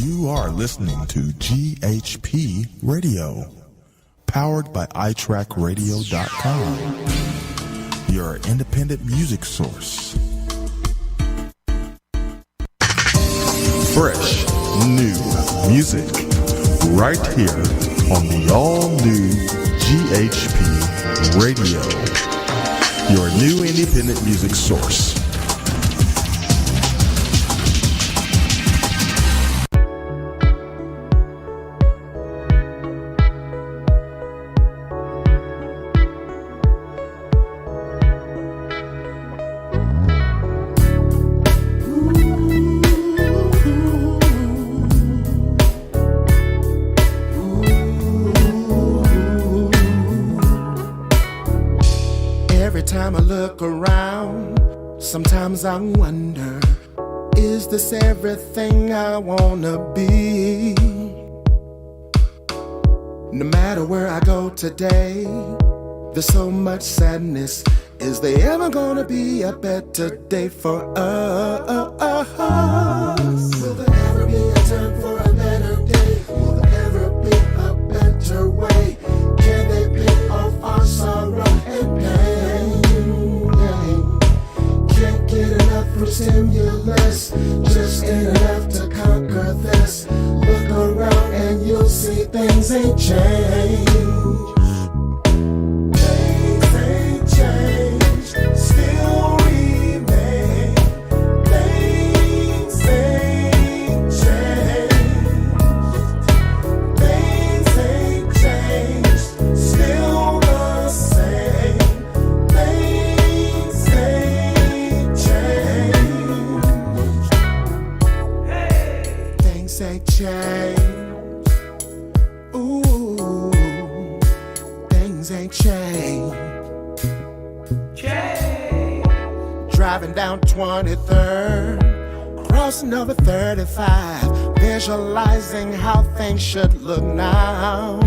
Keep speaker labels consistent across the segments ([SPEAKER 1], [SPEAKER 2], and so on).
[SPEAKER 1] You are listening to GHP Radio, powered by iTrackRadio.com, your independent music source. Fresh, new music, right here on the all-new GHP Radio, your new independent music source.
[SPEAKER 2] Sometimes I wonder, is this everything I wanna be? No matter where I go today, there's so much sadness. Is there ever gonna be a better day for us? Will there ever be a time for a better day? Will there ever be a better way? Can they pay off our sorrow and pain? Can't get enough from stimulus, just ain't enough to conquer this. Look around and you'll see things ain't changed. Things ain't changed, still remain. Things ain't changed. Things ain't changed, still the same. Things ain't Things ain't changed. Ooh, things ain't changed. Driving down 23rd, crossing over 35, visualizing how things should look now.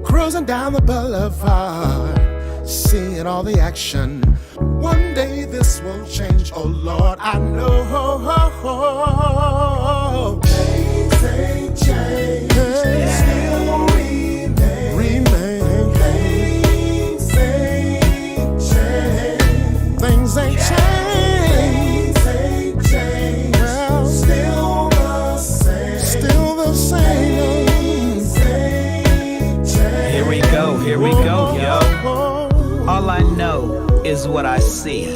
[SPEAKER 2] Cruising down the boulevard, seeing all the action. One day this will change, oh Lord, I know. Things ain't changed, still remain. Things ain't changed. Things ain't changed. Things ain't changed. Well, still the same. Still the same. Things ain't changed.
[SPEAKER 3] Here we go, yo. All I know is what I see.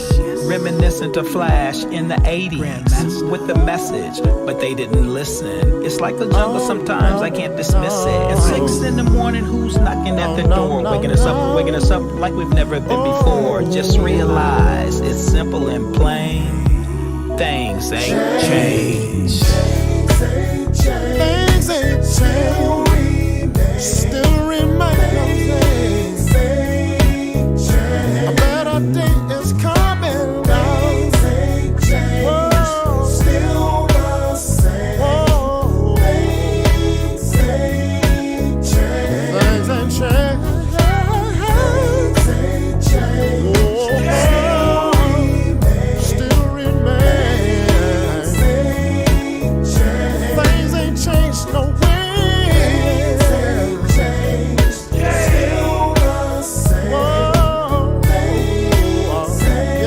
[SPEAKER 3] Reminiscent of Flash in the 80s with the message, but they didn't listen. It's like the jungle sometimes, I can't dismiss it. At 6 in the morning, who's knocking at the door? Waking us up like we've never been before. Just realize it's simple and plain. Things ain't changed.
[SPEAKER 2] Things ain't changed. Still remain. A better day is coming down. Things ain't changed, still the same. Whoa. Things ain't changed. Things ain't changed. Things ain't changed. Still remain. Things ain't changed, no way. Things ain't changed, still the same. Things ain't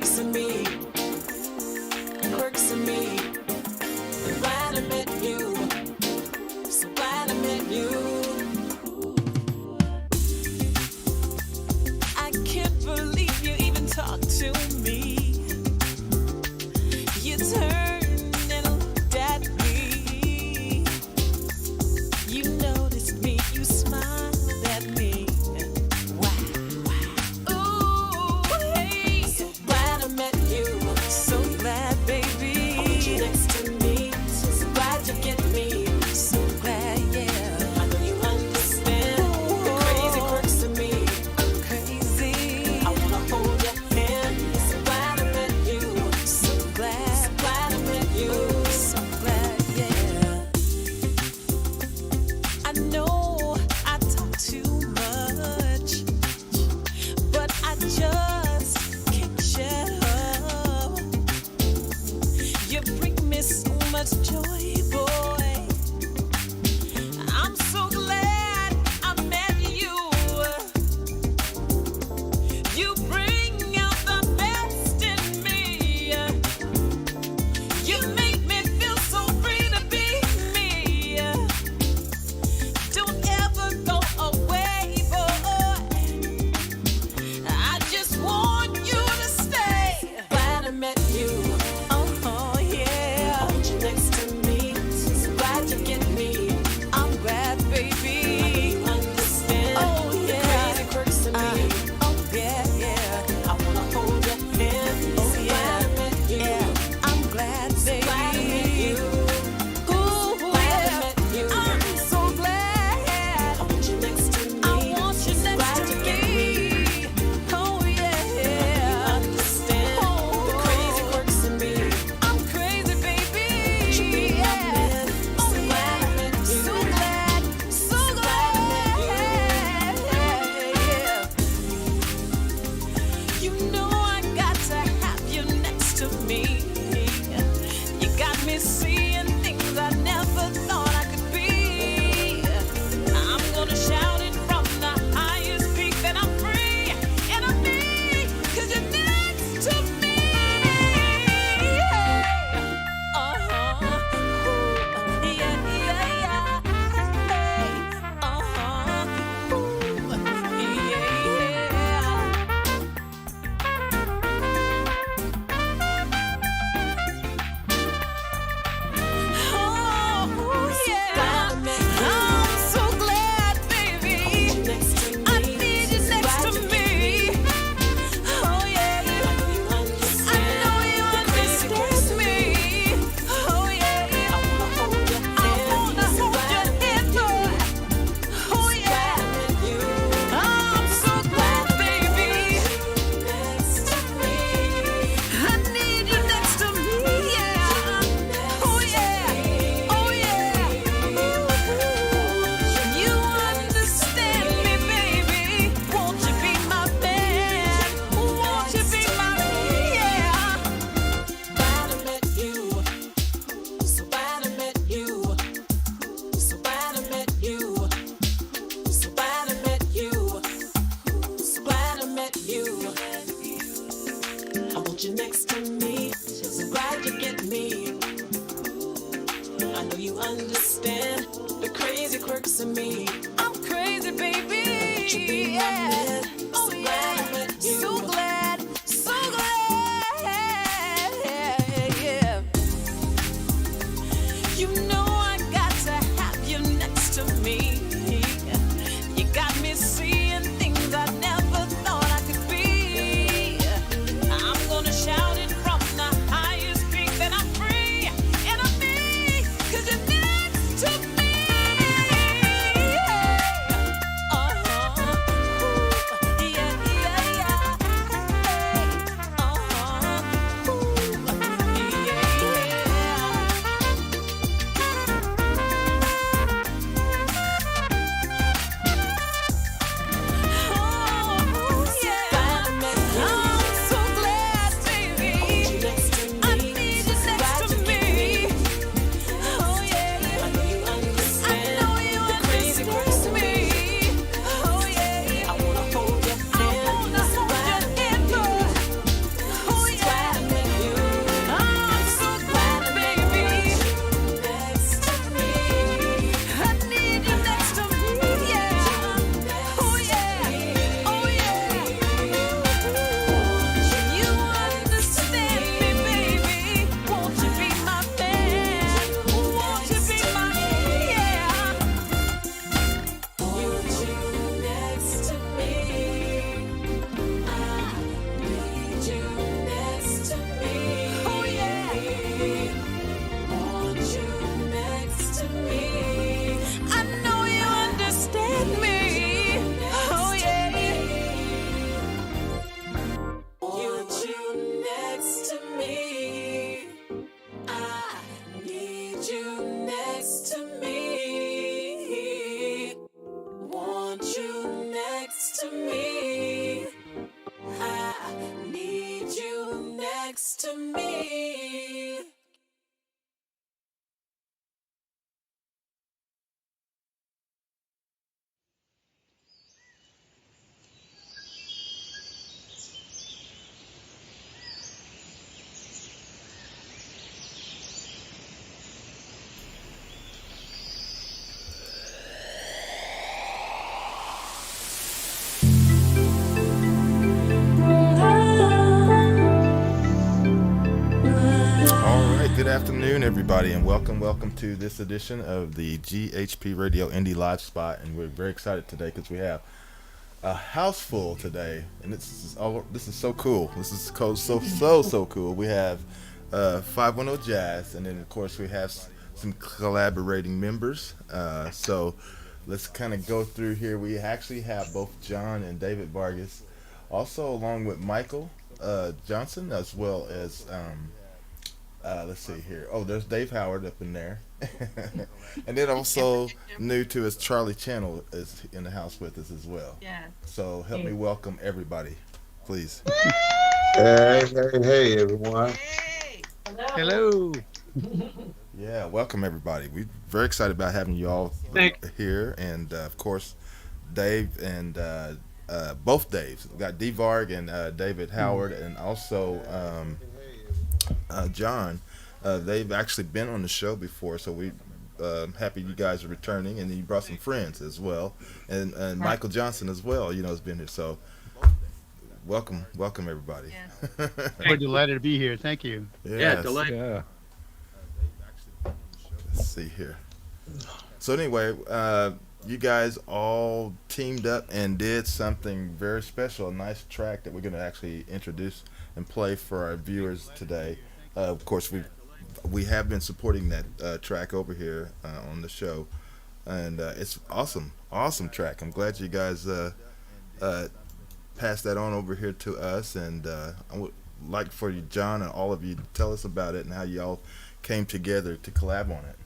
[SPEAKER 4] quirks in me, quirks in me. I'm glad I met you, so glad I met you. I can't believe you even talked to me. You turned and looked at me. You noticed me, you smiled at me. Wow. Ooh, hey. So glad I met you. So glad, baby. I want you next to me. So glad you get me. So glad, yeah. I know you understand the crazy quirks of me. I'm crazy. I wanna hold your hand. So glad I met you. So glad I met you. So glad, yeah. I know I talk too much, but I just can't shut up. You bring me so much joy, boy. I'm so glad I met you. You bring out the best in me. You make me feel so free to be me. Don't ever go away, boy. I just want you to stay. Glad I met you. Oh, yeah. I want you next to me. So glad you get me. I'm glad, baby. I know you understand. Oh, yeah. The crazy quirks of me. Oh, yeah, yeah. I wanna hold your hand. Oh, yeah. Glad I met you. Yeah. I'm glad, baby. Glad I met you. Ooh, glad I met you. I'm so glad. I want you next to me. I want you next glad to me. Oh, yeah. You understand the crazy quirks in me. I'm crazy, baby. You be my man. So glad I met you. So glad, so glad I met you. Yeah. You know I got to have you next to me. You got me seeing things I never thought I could be. I'm gonna shout it from the highest peak that I'm free and I'm me, 'cause you're next to me. Uh-huh. Ooh. Yeah, yeah, yeah. Hey. Uh-huh. Ooh. Yeah, yeah. Oh, yeah. I'm so glad, baby. I need you next to me. Oh, yeah. I know you understand me. Oh, yeah. I wanna hold your hand, boy. Oh, yeah. I'm so glad, baby. Next to me. I need you next to me, yeah. Oh, yeah. Oh, yeah. You understand me, baby. Won't you be my man? Won't you be my man? Yeah. Glad I met you. So glad I met you. So glad I met you. So glad I met you. So glad I met you. I want you next to me. So glad you get me. I know you understand the crazy quirks of me. I'm crazy, baby. You be my man. So glad I met you. So glad, so glad. Yeah. You know I got to have you next to me. You got me seeing things I never thought I could be. I'm gonna shout it from next to me.
[SPEAKER 5] Good afternoon, everybody, and welcome to this edition of the GHP Radio Indie Live Spot. And we're very excited today because we have a house full today, and this is so cool. This is so cool. We have 510 Jazz, and then of course we have some collaborating members. So let's kind of go through here. We actually have both John and David Vargas, also along with Michael Johnson, as well as let's see here. Oh, there's Dave Howard up in there. And then also new to us, Charlie Channel is in the house with us as well.
[SPEAKER 6] Yeah.
[SPEAKER 5] So help me welcome everybody, please.
[SPEAKER 7] Hey, everyone.
[SPEAKER 6] Hey.
[SPEAKER 8] Hello.
[SPEAKER 5] Yeah, welcome everybody. We're very excited about having you all here. And of course, Dave and both Daves. We got D. Varg and David Howard, and also John. They've actually been on the show before, so we happy you guys are returning, and you brought some friends as well, and Michael Johnson as well, has been here. So welcome everybody.
[SPEAKER 6] Yeah.
[SPEAKER 8] We're delighted to be here. Thank you.
[SPEAKER 5] Yes.
[SPEAKER 7] delighted. Yeah.
[SPEAKER 5] Let's see here. So anyway, you guys all teamed up and did something very special, a nice track that we're going to actually introduce and play for our viewers today. Of course, we have been supporting that track over here on the show, and it's awesome track. I'm glad you guys passed that on over here to us, and I would like for you, John, and all of you to tell us about it and how you all came together to collab on it.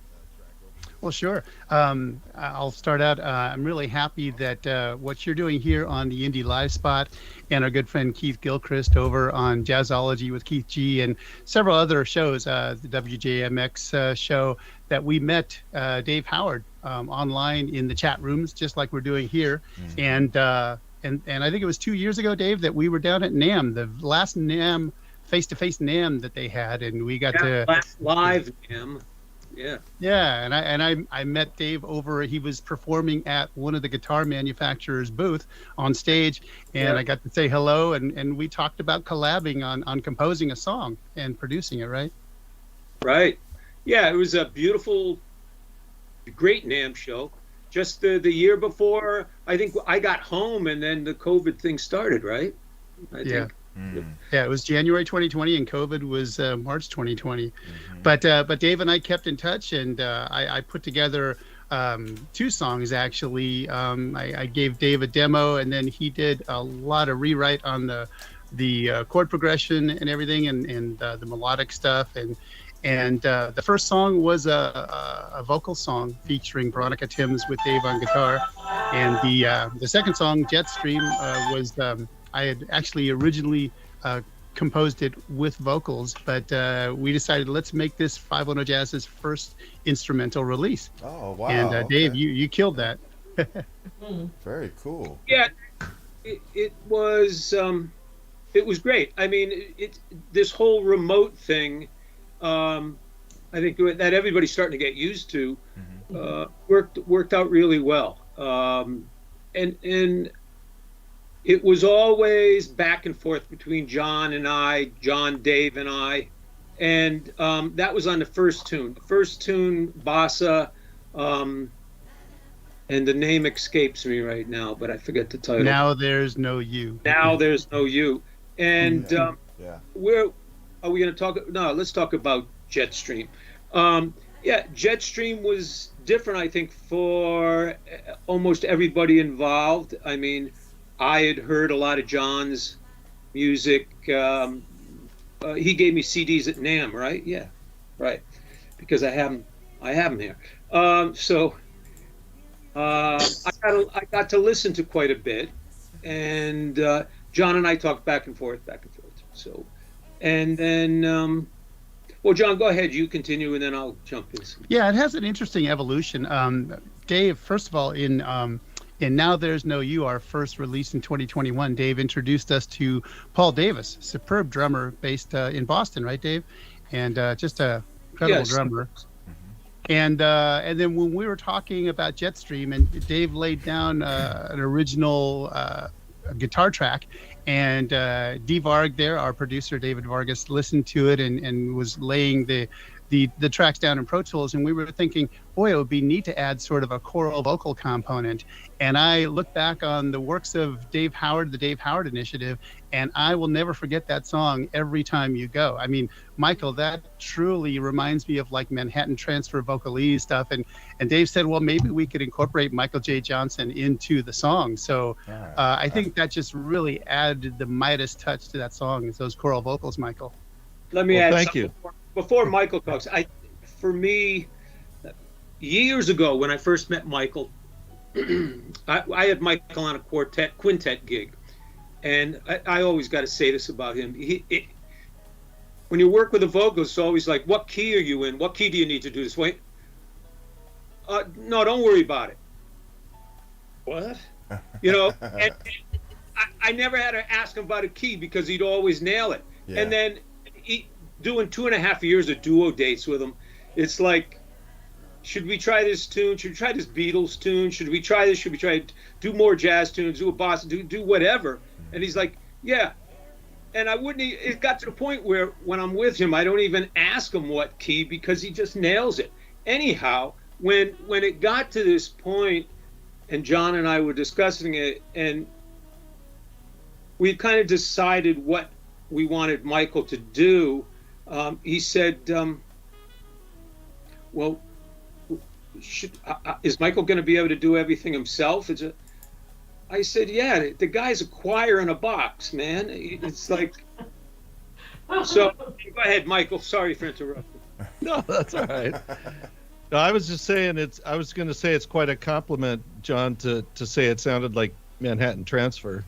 [SPEAKER 8] Well, sure. I'll start out. I'm really happy that what you're doing here on the Indie Live Spot, and our good friend Keith Gilchrist over on Jazzology with Keith G, and several other shows, the WJMX show, that we met Dave Howard online in the chat rooms, just like we're doing here. Mm-hmm. And I think it was 2 years ago, Dave, that we were down at NAMM, the last NAMM, face-to-face NAMM that they had, and we got to
[SPEAKER 9] live NAMM.
[SPEAKER 8] Yeah, and I met Dave over. He was performing at one of the guitar manufacturers' booth on stage, and I got to say hello, and we talked about collabing on composing a song and producing it. Right.
[SPEAKER 9] Yeah, it was a beautiful, great NAMM show. Just the year before, I think I got home, and then the COVID thing started. Right. I think.
[SPEAKER 8] Yeah, it was January 2020, and COVID was March 2020. Mm-hmm. But Dave and I kept in touch, and I put together 2 songs actually. I gave Dave a demo, and then he did a lot of rewrite on the chord progression and everything, and the melodic stuff. And the first song was a vocal song featuring Veronica Timms with Dave on guitar, and the second song, Jetstream, was. I had actually originally composed it with vocals, but we decided let's make this 510 Jazz's first instrumental release.
[SPEAKER 5] Oh, wow.
[SPEAKER 8] And Dave, you killed that.
[SPEAKER 5] Very cool.
[SPEAKER 9] Yeah, it was great. I mean, this whole remote thing, I think that everybody's starting to get used to, worked out really well. And it was always back and forth between John, Dave, and I. And that was on the first tune. The first tune, Bossa, and the name escapes me right now, but I forget the title.
[SPEAKER 8] Now There's No You.
[SPEAKER 9] Now There's No You. And where are we going to talk? No, let's talk about Jetstream. Jetstream was different, I think, for almost everybody involved. I mean, I had heard a lot of John's music. He gave me CDs at NAMM, right? Yeah, right. Because I have them here. So I got to listen to quite a bit, and John and I talked back and forth. So And then, well, John, go ahead. You continue, and then I'll jump in.
[SPEAKER 8] Yeah, it has an interesting evolution. Dave, first of all, in Now There's No You, our first release in 2021, Dave introduced us to Paul Davis, superb drummer based in Boston, right, Dave? And just a incredible drummer. And then when we were talking about Jetstream, and Dave laid down an original guitar track, and D Varg there, our producer David Vargas, listened to it and was laying the tracks down in Pro Tools, and we were thinking, boy, it would be neat to add sort of a choral vocal component. And I look back on the works of Dave Howard, the Dave Howard Initiative, and I will never forget that song Every Time You Go. I mean, Michael, that truly reminds me of like Manhattan Transfer vocalese stuff. And Dave said, well, maybe we could incorporate Michael J. Johnson into the song. So I think that just really added the Midas touch to that song, is those choral vocals, Michael.
[SPEAKER 9] Let me add
[SPEAKER 6] thank
[SPEAKER 9] something
[SPEAKER 6] you.
[SPEAKER 9] Before Michael talks. For me, years ago when I first met Michael, I had Michael on a quintet gig, and I always got to say this about him. When you work with a vocalist, it's always like, what key are you in? What key do you need to do this? Wait, no, don't worry about it. What? You know, and I never had to ask him about a key because he'd always nail it. Yeah. And then doing 2.5 years of duo dates with him, it's like, should we try this tune? Should we try this Beatles tune? Should we try this? Should we try do more jazz tunes? Do a Boston? Do whatever? And he's like, yeah. And I wouldn't. It got to the point where when I'm with him, I don't even ask him what key because he just nails it. Anyhow, when it got to this point, and John and I were discussing it, and we kind of decided what we wanted Michael to do. He said, well, is Michael going to be able to do everything himself? I said, yeah, the guy's a choir in a box, man. It's like, so go ahead, Michael. Sorry for interrupting.
[SPEAKER 6] No, that's all right. No, I was just saying I was going to say it's quite a compliment, John, to say it sounded like Manhattan Transfer.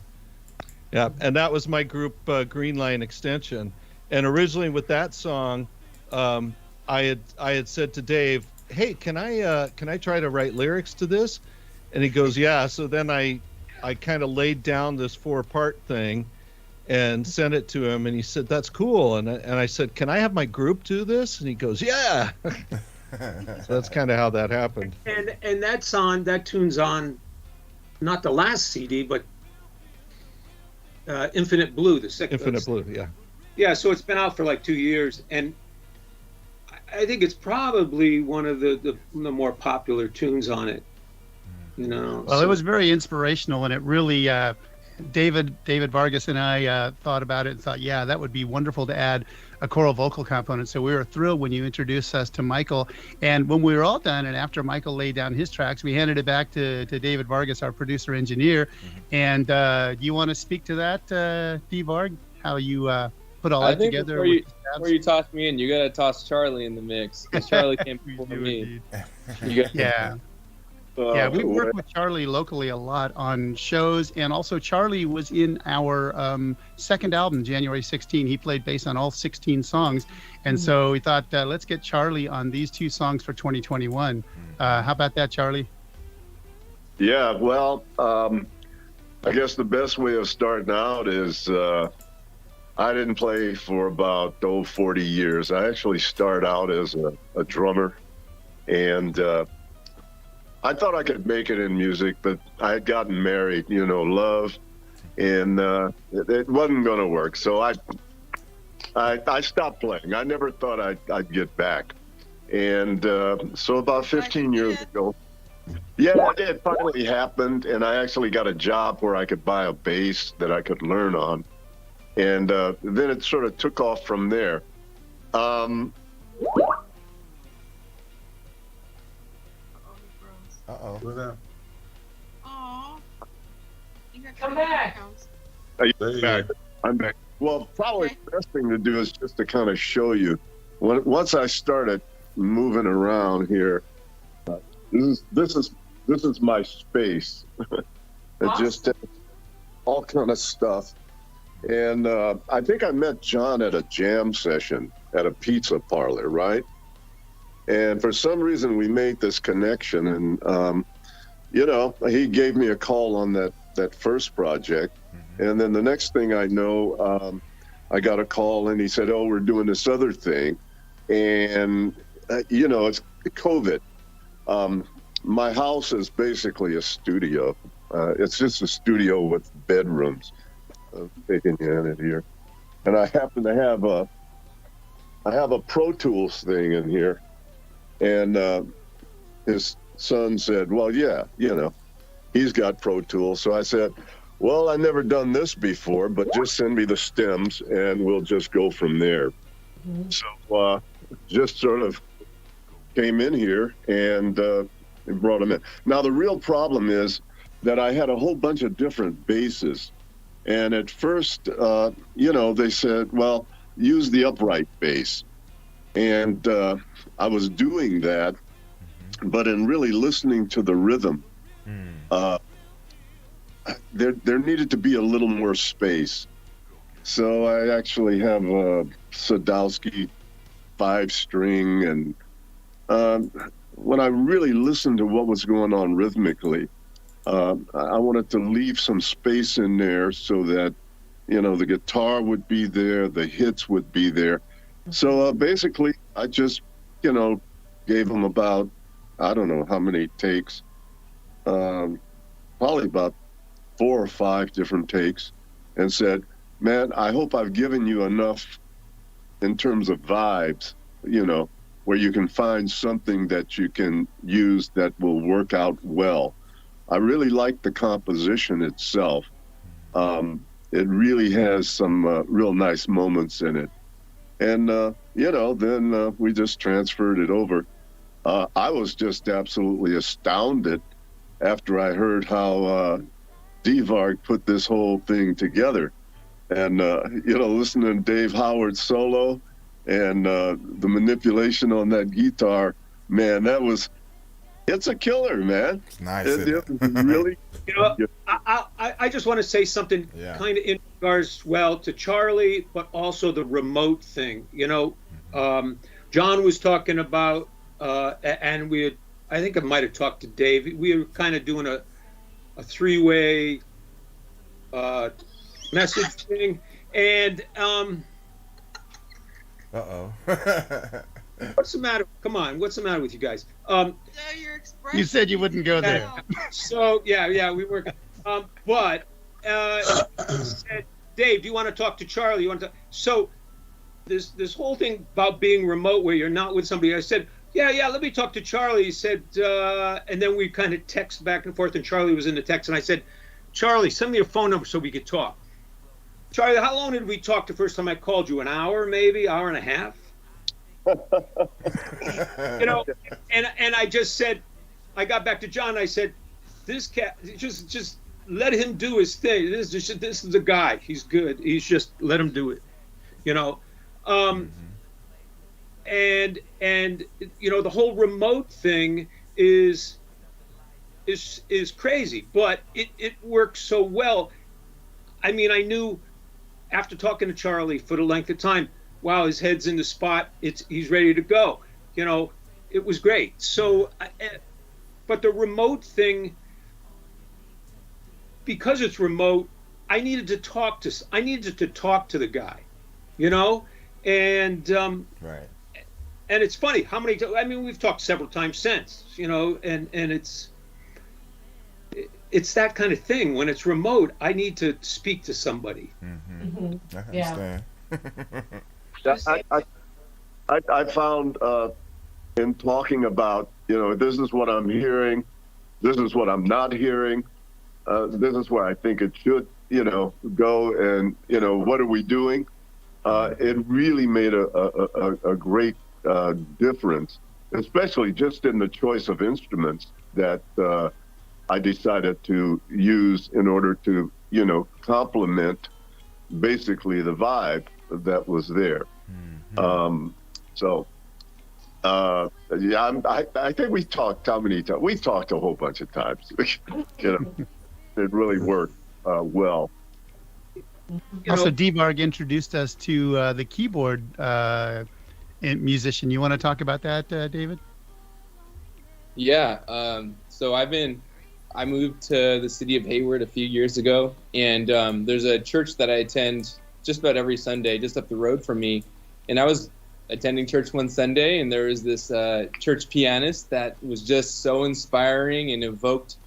[SPEAKER 6] Yeah, and that was my group, Green Line Extension. And originally with that song, I had said to Dave, hey, can I try to write lyrics to this? And he goes, yeah. So then I kind of laid down this 4-part thing and sent it to him, and he said, that's cool. And I said, can I have my group do this? And he goes, yeah. So that's kind of how that happened.
[SPEAKER 9] And that tune's on not the last CD, but Infinite Blue, the second.
[SPEAKER 6] Infinite Blue, yeah.
[SPEAKER 9] Yeah, so it's been out for like 2 years, and I think it's probably one of the more popular tunes on it. You know.
[SPEAKER 8] Well, it was very inspirational, and it really, David Vargas and I thought about it and thought, yeah, that would be wonderful to add a choral vocal component. So we were thrilled when you introduced us to Michael. And when we were all done, and after Michael laid down his tracks, we handed it back to David Vargas, our producer engineer. And do you want to speak to that, D Varg? How you put all that together?
[SPEAKER 7] Before you toss me in, you got to toss Charlie in the mix, because Charlie came before me.
[SPEAKER 8] Yeah. Yeah, we work with Charlie locally a lot on shows, and also Charlie was in our second album, January 16. He played bass on all 16 songs, and so we thought, let's get Charlie on these 2 songs for 2021. How about that, Charlie?
[SPEAKER 10] Yeah, well, I guess the best way of starting out is I didn't play for about 40 years. I actually started out as a drummer, and I thought I could make it in music, but I had gotten married, love, and it wasn't going to work. So I stopped playing. I never thought I'd get back. And so about 15 years ago, yeah, it finally happened, and I actually got a job where I could buy a bass that I could learn on. And then it sort of took off from there.
[SPEAKER 5] Uh-oh.
[SPEAKER 10] What's that?
[SPEAKER 11] Aw.
[SPEAKER 12] Come back.
[SPEAKER 10] Are you back? I'm back. Well, probably the best thing to do is just to kind of show you. Once I started moving around here, this is my space. It just all kind of stuff. And I think I met John at a jam session at a pizza parlor, right? And for some reason, we made this connection. And, he gave me a call on that first project. And then the next thing I know, I got a call and he said, "Oh, we're doing this other thing." And, it's COVID. My house is basically a studio. It's just a studio with bedrooms. Taking you in it here, and I happen to have a Pro Tools thing in here, and his son said, "Well, yeah, he's got Pro Tools." So I said, "Well, I've never done this before, but just send me the stems, and we'll just go from there." So just sort of came in here and brought them in. Now the real problem is that I had a whole bunch of different basses. And at first, they said, "Well, use the upright bass." And I was doing that, but in really listening to the rhythm, there needed to be a little more space. So I actually have a Sadowski 5-string. And when I really listened to what was going on rhythmically, I wanted to leave some space in there so that, the guitar would be there, the hits would be there. So basically, I just, gave them about, I don't know how many takes, probably about 4 or 5 different takes, and said, "Man, I hope I've given you enough in terms of vibes, where you can find something that you can use that will work out well." I really like the composition itself. It really has some real nice moments in it. And, then we just transferred it over. I was just absolutely astounded after I heard how D-Varg put this whole thing together. And, listening to Dave Howard's solo and the manipulation on that guitar, man, it's a killer, man.
[SPEAKER 5] It's nice.
[SPEAKER 10] It really.
[SPEAKER 9] I just want to say something kind of in regards, to Charlie, but also the remote thing. John was talking about, and I think I might have talked to Dave. We were kind of doing a 3-way message thing, and what's the matter? Come on, what's the matter with you guys?
[SPEAKER 8] You said you wouldn't go there.
[SPEAKER 9] So yeah, we were. But said, "Dave, do you want to talk to Charlie? You want to?" So this whole thing about being remote, where you're not with somebody. I said, "Yeah, let me talk to Charlie." He said, and then we kind of text back and forth, and Charlie was in the text, and I said, "Charlie, send me your phone number so we could talk." Charlie, how long did we talk the first time I called you? An hour, maybe, hour and a half. And I just said, I got back to John. I said, "This cat, just let him do his thing. This is the guy. He's good. He's just let him do it." And the whole remote thing is crazy, but it works so well. I mean, I knew after talking to Charlie for the length of time, wow, his head's in the spot. He's ready to go. It was great. So, but the remote thing, because it's remote, I needed to talk to the guy, and
[SPEAKER 5] right.
[SPEAKER 9] And it's funny how many. We've talked several times since, and it's that kind of thing. When it's remote, I need to speak to somebody.
[SPEAKER 5] Mm-hmm. I understand.
[SPEAKER 10] I found in talking about, this is what I'm hearing, this is what I'm not hearing, this is where I think it should, go, and, what are we doing? It really made a great difference, especially just in the choice of instruments that I decided to use in order to, complement basically the vibe that was there. Mm-hmm. I think we talked how many times? We talked a whole bunch of times. It really worked well.
[SPEAKER 8] Also, D-Varg introduced us to the keyboard musician. You want to talk about that, David?
[SPEAKER 7] Yeah. So I moved to the city of Hayward a few years ago, and there's a church that I attend just about every Sunday, just up the road from me. And I was attending church one Sunday, and there was this church pianist that was just so inspiring and evoked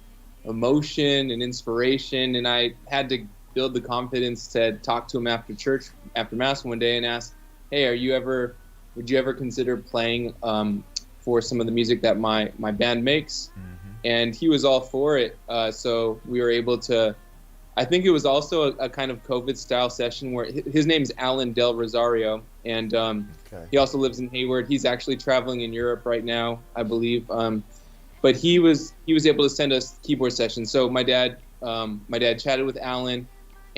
[SPEAKER 7] emotion and inspiration. And I had to build the confidence to talk to him after church, after Mass one day, and ask, hey, would you ever consider playing for some of the music that my band makes? And he was all for it. So we were able to, I think it was also a kind of COVID-style session where his name's Alan Del Rosario, and he also lives in Hayward. He's actually traveling in Europe right now, I believe. But he was able to send us keyboard sessions. So my dad chatted with Alan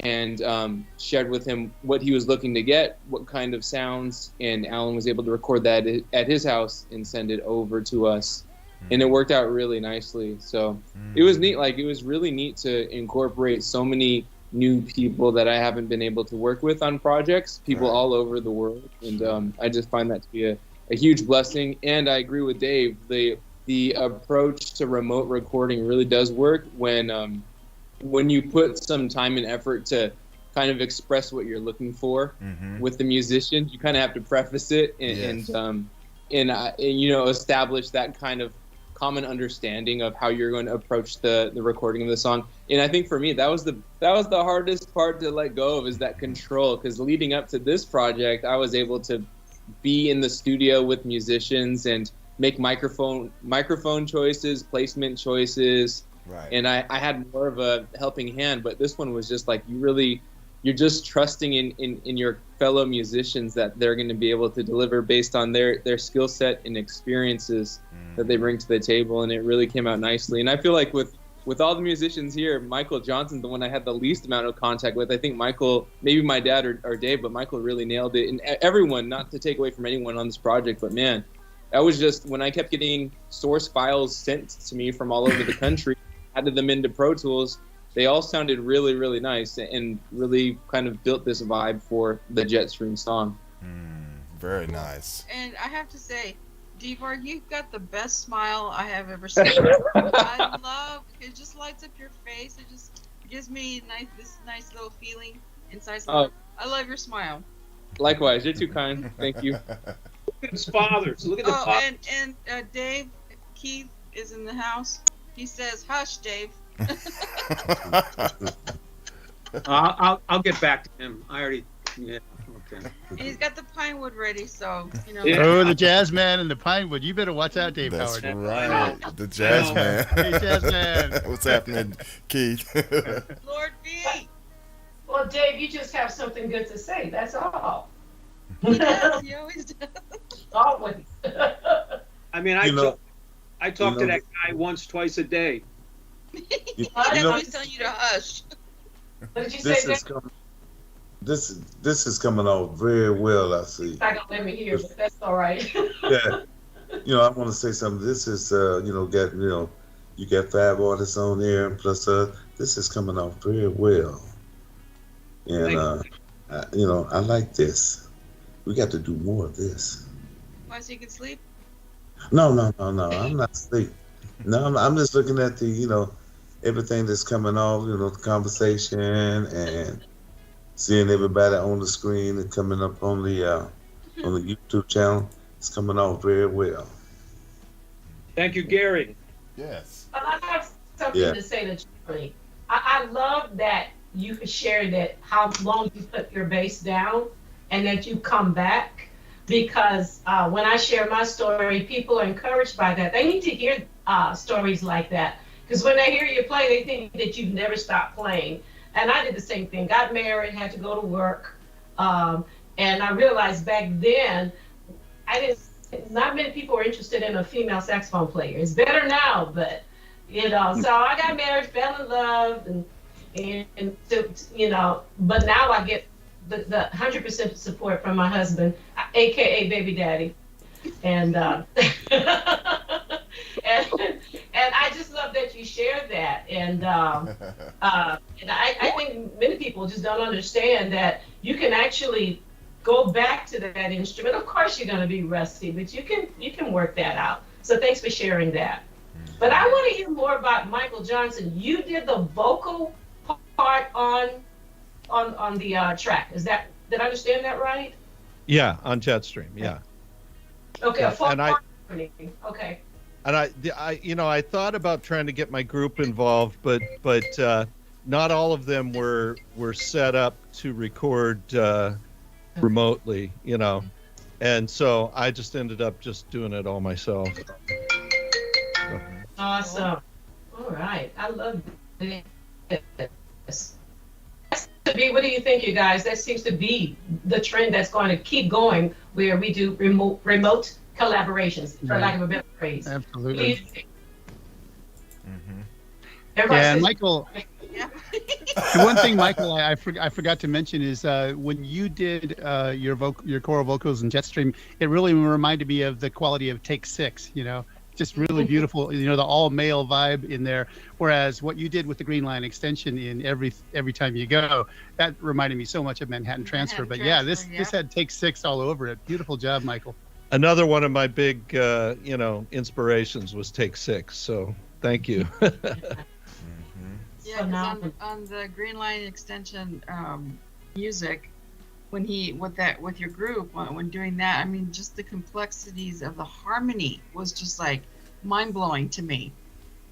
[SPEAKER 7] and shared with him what he was looking to get, what kind of sounds, and Alan was able to record that at his house and send it over to us. And it worked out really nicely. So it was neat. Like, it was really neat to incorporate so many new people that I haven't been able to work with on projects, people all over the world. And I just find that to be a huge blessing. And I agree with Dave. The approach to remote recording really does work when you put some time and effort to kind of express what you're looking for with the musicians. You kind of have to preface it and establish that kind of common understanding of how you're going to approach the recording of the song. And I think for me, that was the hardest part to let go of, is that control. Because leading up to this project, I was able to be in the studio with musicians and make microphone choices, placement choices. Right. And I had more of a helping hand, but this one was just like, you're just trusting in your fellow musicians that they're going to be able to deliver based on their skill set and experiences that they bring to the table. And it really came out nicely. And I feel like with all the musicians here, Michael Johnson's the one I had the least amount of contact with. I think Michael, maybe my dad or Dave, but Michael really nailed it. And everyone, not to take away from anyone on this project, but man, that was just, when I kept getting source files sent to me from all over the country, added them into Pro Tools, they all sounded really, really nice and really kind of built this vibe for the Jetstream song.
[SPEAKER 5] Very nice.
[SPEAKER 11] And I have to say, D-Varg, you've got the best smile I have ever seen. I love it. Just lights up your face. It just gives me this nice little feeling inside. I love your smile.
[SPEAKER 7] Likewise, you're too kind. Thank you.
[SPEAKER 9] Look at his fathers. Look at the fathers.
[SPEAKER 11] And Dave, Keith is in the house. He says, "Hush, Dave."
[SPEAKER 9] I'll get back to him. I already, okay.
[SPEAKER 11] And he's got the pine wood ready, so
[SPEAKER 8] Yeah. Oh, the jazz man and the pine wood. You better watch out, Dave
[SPEAKER 5] That's
[SPEAKER 8] Howard.
[SPEAKER 5] right. The jazz man.
[SPEAKER 8] Hey, jazz man.
[SPEAKER 5] What's happening, Keith?
[SPEAKER 11] Lord B.
[SPEAKER 12] Well, Dave, you just have something good to say. That's all.
[SPEAKER 11] He does. He always does.
[SPEAKER 12] Always.
[SPEAKER 9] I mean, I talk to that guy once, twice a day.
[SPEAKER 11] He's always telling you to hush.
[SPEAKER 12] What did you say, Dave?
[SPEAKER 13] This is coming off very well, I see.
[SPEAKER 12] I don't let me hear, but that's all right.
[SPEAKER 13] Yeah. I want to say something. This is, you got 5 artists on there, plus this is coming off very well. And, I like this. We got to do more of this.
[SPEAKER 11] Why, so you can sleep?
[SPEAKER 13] No, I'm not asleep. No, I'm just looking at the, everything that's coming off, the conversation and seeing everybody on the screen and coming up on the YouTube channel. It's coming off very well.
[SPEAKER 9] Thank you, Gary.
[SPEAKER 5] Yes.
[SPEAKER 12] I have something to say to Charlie. I love that you could share that how long you put your bass down and that you come back, because when I share my story, people are encouraged by that. They need to hear stories like that, because when they hear you play, they think that you've never stopped playing. And I did the same thing. Got married, had to go to work, and I realized back then, not many people were interested in a female saxophone player. It's better now, but so I got married, fell in love, and but now I get the 100% support from my husband, aka baby daddy, and And I just love that you shared that. And I think many people just don't understand that you can actually go back to that instrument. Of course, you're going to be rusty, but you can work that out. So thanks for sharing that. But I want to hear more about Michael Johnson. You did the vocal part on the track. Did I understand that right?
[SPEAKER 6] Yeah, on Jetstream. Yeah.
[SPEAKER 12] Okay.
[SPEAKER 6] Yeah,
[SPEAKER 12] A full
[SPEAKER 6] and
[SPEAKER 12] part. Okay.
[SPEAKER 6] And I thought about trying to get my group involved, but not all of them were set up to record remotely, and so I just ended up just doing it all myself.
[SPEAKER 12] Awesome. All right. I love this. What do you think, you guys? That seems to be the trend that's going to keep going, where we do remote collaborations, for lack of a better phrase.
[SPEAKER 8] Absolutely.
[SPEAKER 12] Yeah,
[SPEAKER 8] and Michael. The one thing, Michael, I forgot to mention is when you did your choral vocals in Jetstream, it really reminded me of the quality of Take 6. Just really beautiful. The all male vibe in there. Whereas what you did with the Green Line extension in every time you go, that reminded me so much of Manhattan Transfer. But yeah, this had Take 6 all over it. Beautiful job, Michael.
[SPEAKER 6] Another one of my big inspirations was Take 6. So thank you.
[SPEAKER 11] Yeah, 'cause on the Green Line extension music, when with your group when doing that, I mean, just the complexities of the harmony was just like mind blowing to me.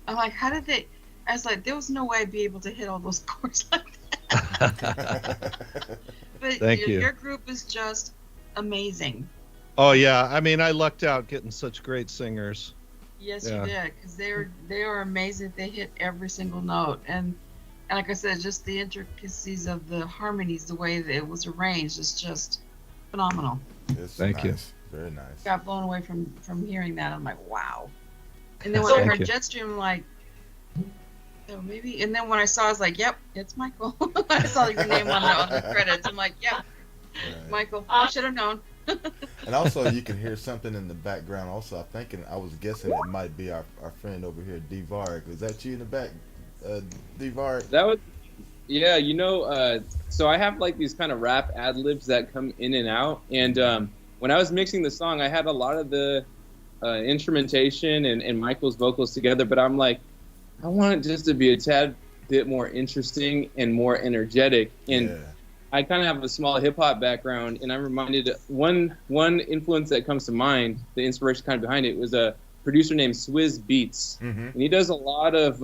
[SPEAKER 11] I'm like, how did they? I was like, there was no way I'd be able to hit all those chords like that. But
[SPEAKER 6] Thank you.
[SPEAKER 11] Your group is just amazing.
[SPEAKER 6] Oh yeah, I mean, I lucked out getting such great singers.
[SPEAKER 11] Yes,
[SPEAKER 6] Yeah.
[SPEAKER 11] you did, because they are amazing. They hit every single note, and like I said, just the intricacies of the harmonies, the way that it was arranged, is just phenomenal.
[SPEAKER 6] Thank you.
[SPEAKER 5] Very nice.
[SPEAKER 11] Got blown away from hearing that. I'm like, wow. And then when I heard Jetstream, I'm like, oh, maybe. And then when I saw, I was like, yep, it's Michael. I saw your name on the credits. I'm like, yeah, Michael. I should have known.
[SPEAKER 5] And also, you can hear something in the background. Also, I was guessing it might be our friend over here, D Varg. Was that you in the back, D Varg?
[SPEAKER 7] That was, yeah. So I have like these kind of rap ad libs that come in and out. And when I was mixing the song, I had a lot of the instrumentation and Michael's vocals together. But I'm like, I want it just to be a tad bit more interesting and more energetic. And I kind of have a small hip hop background, and I'm reminded one influence that comes to mind. The inspiration kind of behind it was a producer named Swizz Beatz, and he does a lot of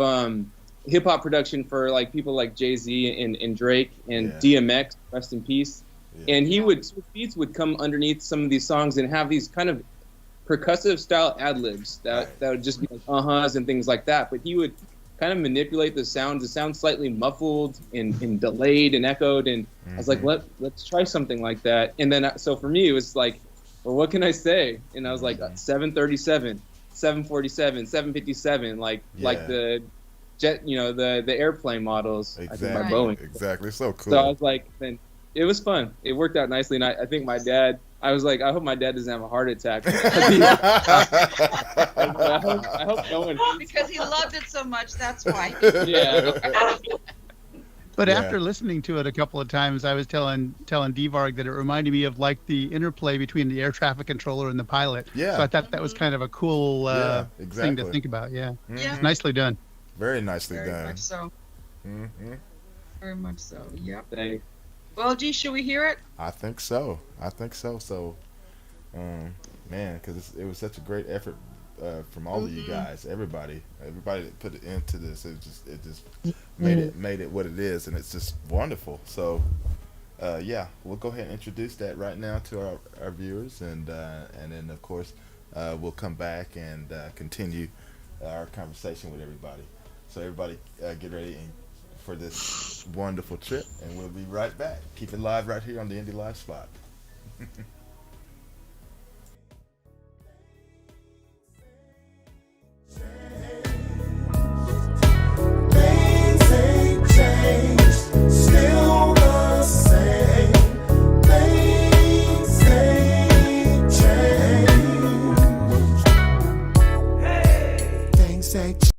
[SPEAKER 7] hip hop production for like people like Jay-Z and Drake and DMX, rest in peace. And Swizz Beatz would come underneath some of these songs and have these kind of percussive style ad libs that would just be like uh-huhs and things like that. But he would kind of manipulate the sound to sound slightly muffled and delayed and echoed, and I was like, let's try something like that. And then so for me it was like, well, what can I say? And I was like 737, 747, 757, like the jet, the airplane models.
[SPEAKER 5] Exactly.
[SPEAKER 7] I think by Boeing.
[SPEAKER 5] Exactly. So cool.
[SPEAKER 7] So I was like, then it was fun. It worked out nicely, and I think my dad. I was like, I hope my dad doesn't have a heart attack. I hope no one.
[SPEAKER 11] Because he loved it so much, that's why.
[SPEAKER 7] Yeah.
[SPEAKER 8] But after listening to it a couple of times, I was telling D-Varg that it reminded me of like the interplay between the air traffic controller and the pilot.
[SPEAKER 5] Yeah.
[SPEAKER 8] So I thought that was kind of a cool thing to think about. Yeah.
[SPEAKER 11] Yeah.
[SPEAKER 8] Nicely done.
[SPEAKER 5] Very nicely
[SPEAKER 11] Very
[SPEAKER 5] done.
[SPEAKER 11] much so. Very much so. Yep.
[SPEAKER 7] Thanks.
[SPEAKER 11] Well, gee, should we hear it?
[SPEAKER 5] I think so. So, man, because it was such a great effort from all of you guys, everybody that put it into this. It just made it what it is, and it's just wonderful. So, we'll go ahead and introduce that right now to our viewers, and then of course we'll come back and continue our conversation with everybody. So everybody, get ready for this wonderful trip, and we'll be right back. Keep it live right here on the Indie Live Spot.
[SPEAKER 2] Things ain't changed, still the same. Things ain't changed. Things ain't changed.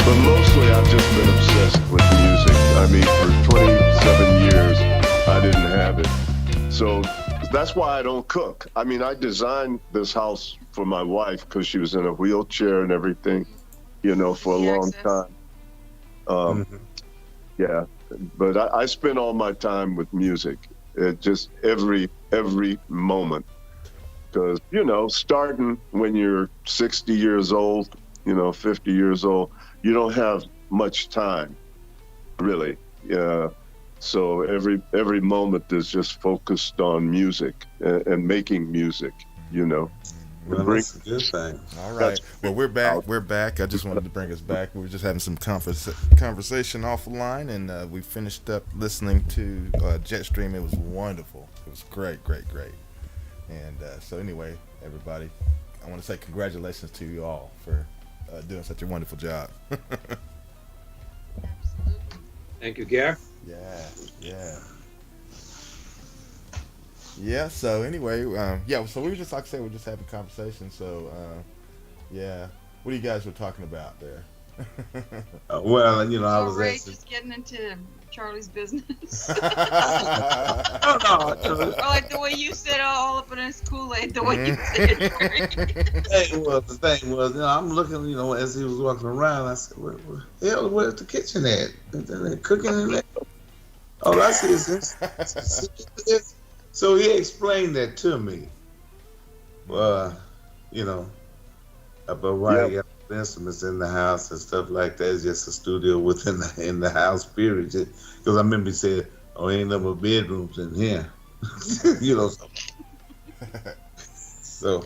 [SPEAKER 10] But mostly I've just been obsessed with music. I mean, for 27 years, I didn't have it. So that's why I don't cook. I mean, I designed this house for my wife because she was in a wheelchair and everything, for a long time. Yeah, but I spend all my time with music. Just every moment. Because, starting when you're 60 years old, 50 years old, you don't have much time, really. Yeah. So every moment is just focused on music and making music,
[SPEAKER 13] Well, that's a good thing.
[SPEAKER 5] All right. Well, we're back. We're back. I just wanted to bring us back. We were just having some conversation offline, and we finished up listening to Jetstream. It was wonderful. It was great. And so anyway, everybody, I want to say congratulations to you all for doing such a wonderful job.
[SPEAKER 9] Thank you, Gare.
[SPEAKER 5] Yeah. So anyway, so we were just, like I said, we're just having conversation. So what are you guys were talking about there?
[SPEAKER 13] Well, I was
[SPEAKER 11] Ray
[SPEAKER 13] asking.
[SPEAKER 11] just getting into Charlie's business.
[SPEAKER 13] No.
[SPEAKER 11] Or like the way you said all up in his Kool-Aid, the way you said it.
[SPEAKER 13] Well, the thing was, I'm looking, as he was walking around, I said, where's the kitchen at? They're cooking in there. All I see is this. So he explained that to me. About why he got instruments in the house and stuff like that. It's just a studio within in the house, period. Because I remember he said, ain't no more bedrooms in here. So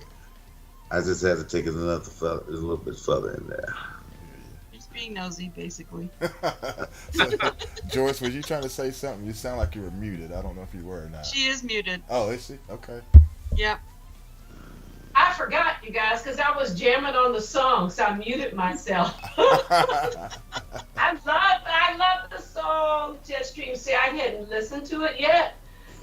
[SPEAKER 13] I just had to take it a little bit further in there.
[SPEAKER 11] Just being nosy, basically.
[SPEAKER 5] So, Joyce, was you trying to say something? You sound like you were muted. I don't know if you were or not.
[SPEAKER 11] She is muted.
[SPEAKER 5] Oh, is she? Okay.
[SPEAKER 11] Yep.
[SPEAKER 12] I forgot, you guys, because I was jamming on the song, so I muted myself. I love the song Jetstream. See, I hadn't listened to it yet.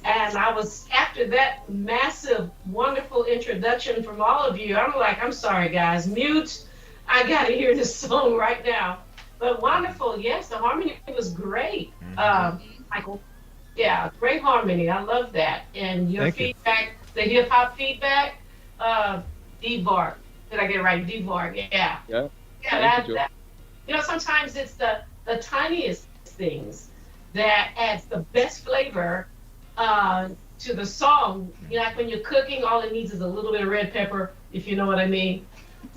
[SPEAKER 12] And I was, after that massive, wonderful introduction from all of you, I'm sorry, guys, mute. I got to hear this song right now. But wonderful, yes, the harmony was great. Michael, yeah, great harmony. I love that. And your feedback, the hip-hop feedback, D-Varg. Did I get it right? D-Varg, yeah.
[SPEAKER 7] Yeah.
[SPEAKER 12] That, sometimes it's the tiniest things that adds the best flavor to the song. Like when you're cooking, all it needs is a little bit of red pepper, if you know what I mean.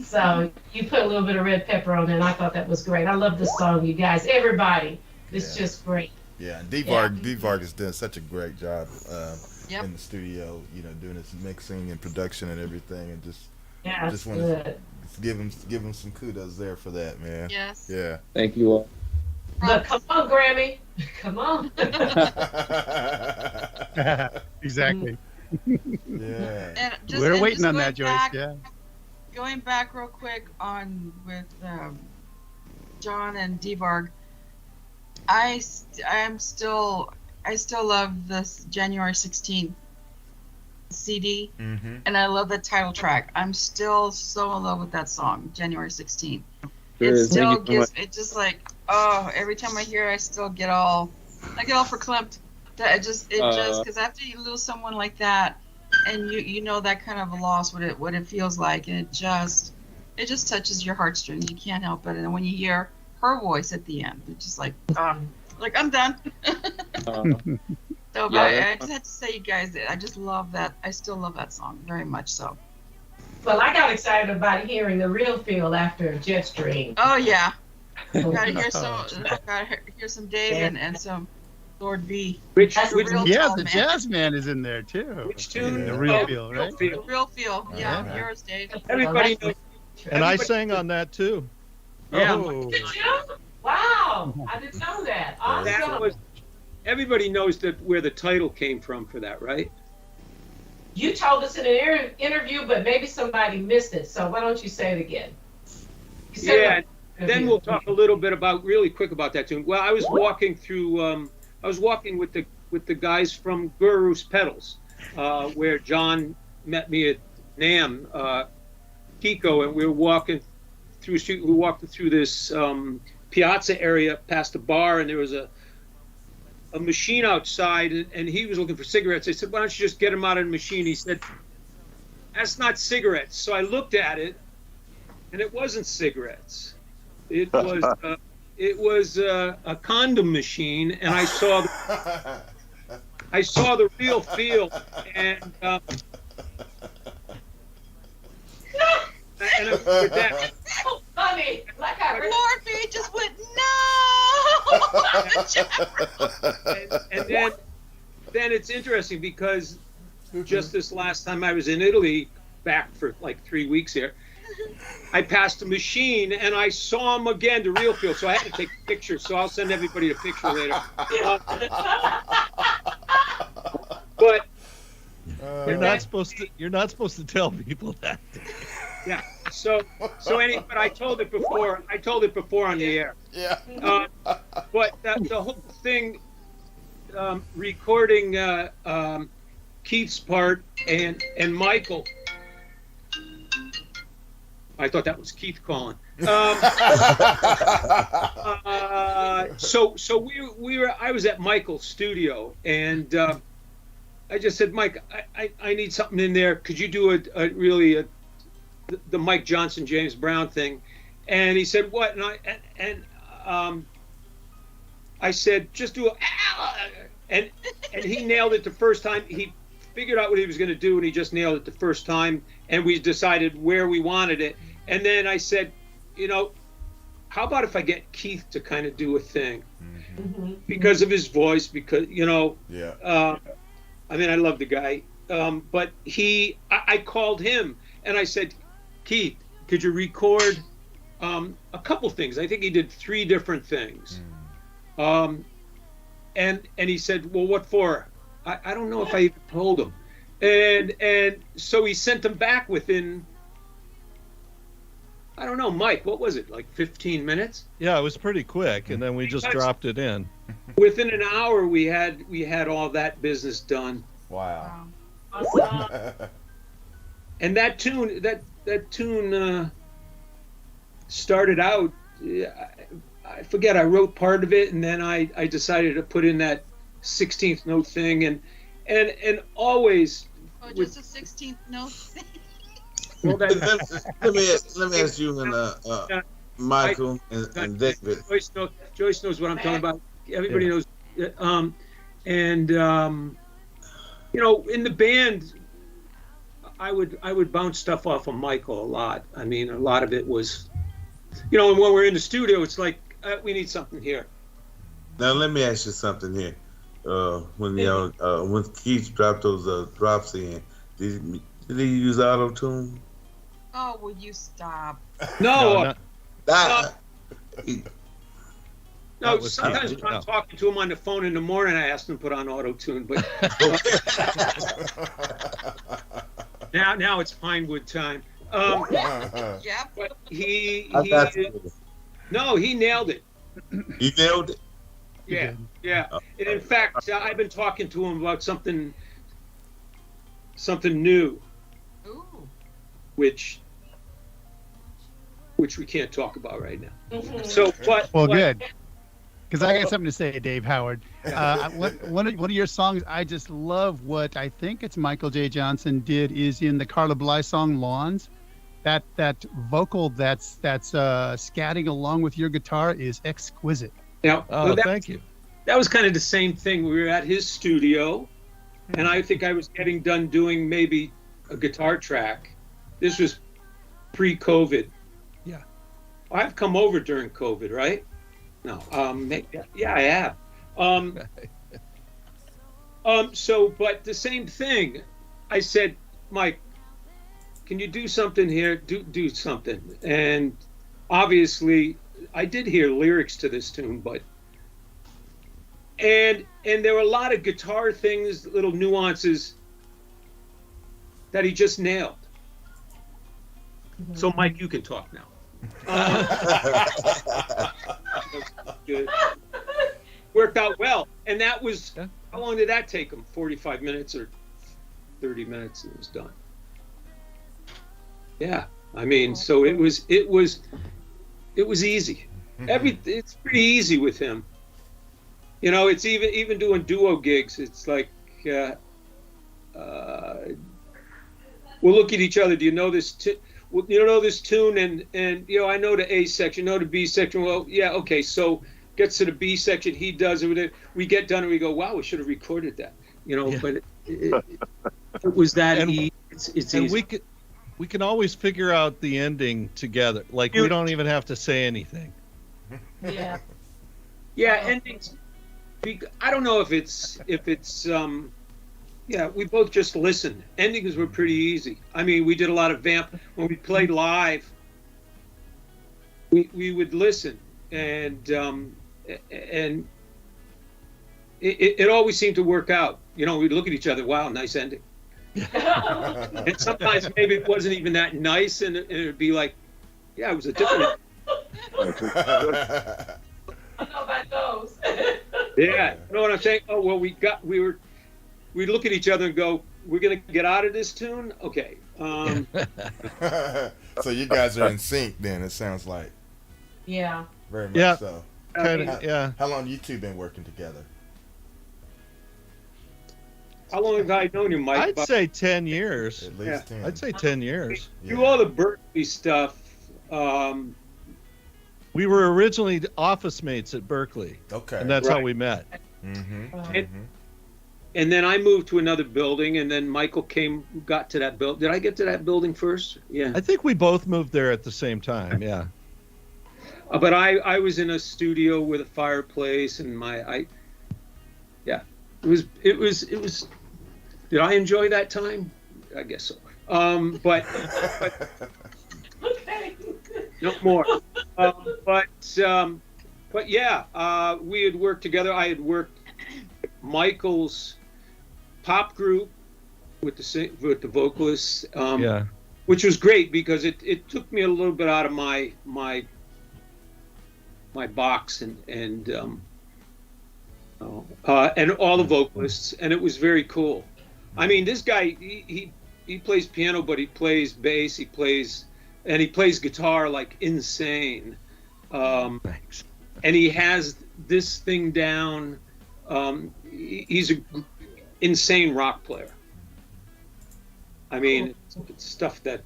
[SPEAKER 12] So you put a little bit of red pepper on it, and I thought that was great. I love this song, you guys. Everybody, it's just great.
[SPEAKER 5] Yeah, and D-Varg is doing such a great job in the studio, doing his mixing and production and everything, and just want to give him some kudos there for that, man.
[SPEAKER 11] Yes.
[SPEAKER 5] Yeah.
[SPEAKER 7] Thank you all.
[SPEAKER 12] Look, come on, Grammy. Come on.
[SPEAKER 8] Exactly.
[SPEAKER 5] Yeah.
[SPEAKER 11] And
[SPEAKER 8] We're waiting on that,
[SPEAKER 11] back,
[SPEAKER 8] Joyce. Yeah.
[SPEAKER 11] Going back real quick with John and D-Varg, I still love this January 16th CD, and I love the title track. I'm still so in love with that song, January 16th. It still gives it just like, every time I hear it, I still get all verklempt. That just because after you lose someone like that, and you know that kind of a loss, what it feels like, and it just touches your heartstrings. You can't help it. And when you hear her voice at the end, it's just like I'm done. So I just had to say, you guys, I just love that. I still love that song very much. So.
[SPEAKER 12] Well, I got excited about hearing the real feel after Jetstream.
[SPEAKER 11] Oh yeah. Gotta hear some Dave and some Lord V.
[SPEAKER 8] The jazz man is in there too.
[SPEAKER 9] Which tune?
[SPEAKER 8] The real feel, right?
[SPEAKER 11] The real feel. Yeah, yours, Dave.
[SPEAKER 9] Everybody knows.
[SPEAKER 6] And I sang on that too.
[SPEAKER 9] Yeah.
[SPEAKER 12] Did you? Wow, I didn't know that. Awesome.
[SPEAKER 9] Everybody knows where the title came from for that, right?
[SPEAKER 12] You told us in an interview, but maybe somebody missed it. So why don't you say it again?
[SPEAKER 9] Yeah. Then we'll talk a little bit really quick about that tune. Well, I was walking through. I was walking with the guys from Guru's Pedals, where John met me at NAMM, Kiko, and we were walking through a street. We walked through this piazza area past a bar, and there was a machine outside, and he was looking for cigarettes. I said, "Why don't you just get him out of the machine?" He said, "That's not cigarettes." So I looked at it, and it wasn't cigarettes. It was a condom machine, and I saw the real feel, and with that,
[SPEAKER 12] So funny. Like I really
[SPEAKER 11] Morphe just went no.
[SPEAKER 9] and then it's interesting because just this last time I was in Italy, back for like 3 weeks here, I passed a machine and I saw him again, the real feel. So I had to take a picture. So I'll send everybody a picture later. But
[SPEAKER 6] You're not supposed to tell people that.
[SPEAKER 9] yeah. So but I told it before. I told it before on the air.
[SPEAKER 5] Yeah.
[SPEAKER 9] But the whole thing, recording Keith's part and Michael. I thought that was Keith calling. So we were. I was at Michael's studio, and I just said, "Mike, I need something in there. Could you do the Mike Johnson, James Brown thing?" And he said, "What?" And I said, "Just do and he nailed it the first time. He figured out what he was going to do, and he just nailed it the first time. And we decided where we wanted it. And then I said, how about if I get Keith to kind of do a thing, because of his voice, because
[SPEAKER 5] Yeah.
[SPEAKER 9] I mean, I love the guy, but I called him and I said, Keith, could you record a couple things? I think he did 3 different things. And he said, well, what for? I don't know if I even told him. And so he sent them back within, I don't know, Mike, what was it, like 15 minutes?
[SPEAKER 6] Yeah, it was pretty quick, and then we just dropped it in.
[SPEAKER 9] Within an hour, we had all that business done.
[SPEAKER 5] Wow.
[SPEAKER 9] And that tune started out, I forget, I wrote part of it, and then I decided to put in that 16th note thing, and always.
[SPEAKER 11] Oh, just a 16th note thing.
[SPEAKER 9] Well,
[SPEAKER 13] let me ask you and Michael and David.
[SPEAKER 9] Joyce knows what I'm talking about. Everybody knows. In the band, I would bounce stuff off of Michael a lot. I mean, a lot of it was, and when we're in the studio, it's like we need something here.
[SPEAKER 13] Now let me ask you something here. When Keith dropped those drops in, did he use auto tune?
[SPEAKER 11] Oh, will you stop?
[SPEAKER 9] No.
[SPEAKER 6] No,
[SPEAKER 9] sometimes when I'm talking to him on the phone in the morning, I ask him to put on auto tune, but now it's Pinewood time.
[SPEAKER 11] Yeah.
[SPEAKER 9] But he nailed it.
[SPEAKER 13] He nailed it.
[SPEAKER 9] Yeah. And in fact, I've been talking to him about something new.
[SPEAKER 11] Ooh.
[SPEAKER 9] Which we can't talk about right now. So, but
[SPEAKER 8] good, because I got something to say, Dave Howard. One of your songs, I just love. What I think it's Michael J. Johnson did is in the Carla Bly song "Lawns." That vocal that's scatting along with your guitar is exquisite.
[SPEAKER 9] Yeah.
[SPEAKER 6] Thank you.
[SPEAKER 9] That was kind of the same thing. We were at his studio, and I think I was getting done doing maybe a guitar track. This was pre-COVID.
[SPEAKER 6] Yeah.
[SPEAKER 9] I've come over during COVID, right? No. Yeah, I have. But the same thing. I said, Mike, can you do something here? Do something. And obviously, I did hear lyrics to this tune, but and there were a lot of guitar things, little nuances that he just nailed. So, Mike, you can talk now. Good. Worked out well. And that was, how long did that take him? 45 minutes or 30 minutes, and it was done. Yeah. I mean, so it was easy. It's pretty easy with him. You know, it's even doing duo gigs. It's like we'll look at each other. Do you know this? You don't know this tune, and you know, I know the A section, know the B section. Well, yeah, okay. So gets to the B section, he does it. We get done, and we go, "Wow, we should have recorded that." You know, yeah. But it was that easy. It's easy.
[SPEAKER 6] We can always figure out the ending together. Like we don't even have to say anything.
[SPEAKER 12] Yeah.
[SPEAKER 9] Yeah, endings. I don't know if it's yeah, we both just listened. Endings were pretty easy. I mean, we did a lot of vamp when we played live. We would listen, and it always seemed to work out. You know, we'd look at each other. Wow, nice ending. And sometimes maybe it wasn't even that nice, and it'd be like, yeah, it was a different.
[SPEAKER 12] I know about those.
[SPEAKER 9] Yeah, you know what I'm saying? Oh well, we'd look at each other and go, "We're gonna get out of this tune, okay?"
[SPEAKER 5] So you guys are in sync, then it sounds like.
[SPEAKER 12] Yeah.
[SPEAKER 5] Very much so.
[SPEAKER 6] Yeah.
[SPEAKER 5] How long you two been working together?
[SPEAKER 9] How long have I known you, Mike?
[SPEAKER 6] I'd say 10 years.
[SPEAKER 5] At least 10.
[SPEAKER 6] I'd say 10 years.
[SPEAKER 9] Do all the Berkeley stuff.
[SPEAKER 6] We were originally office mates at Berkeley.
[SPEAKER 5] Okay.
[SPEAKER 6] And that's how we met.
[SPEAKER 9] And then I moved to another building, and then Michael got to that building. Did I get to that building first? Yeah.
[SPEAKER 6] I think we both moved there at the same time. Yeah.
[SPEAKER 9] But I was in a studio with a fireplace, and it was. Did I enjoy that time? I guess so. But
[SPEAKER 12] Okay.
[SPEAKER 9] no more. But yeah, we had worked together. I had worked Michael's pop group with the vocalists, which was great because it took me a little bit out of my box and all the vocalists, and it was very cool. I mean, this guy he plays piano, but he plays bass, he plays guitar like insane.
[SPEAKER 6] Thanks.
[SPEAKER 9] And he has this thing down. He's an insane rock player. I mean, it's stuff that,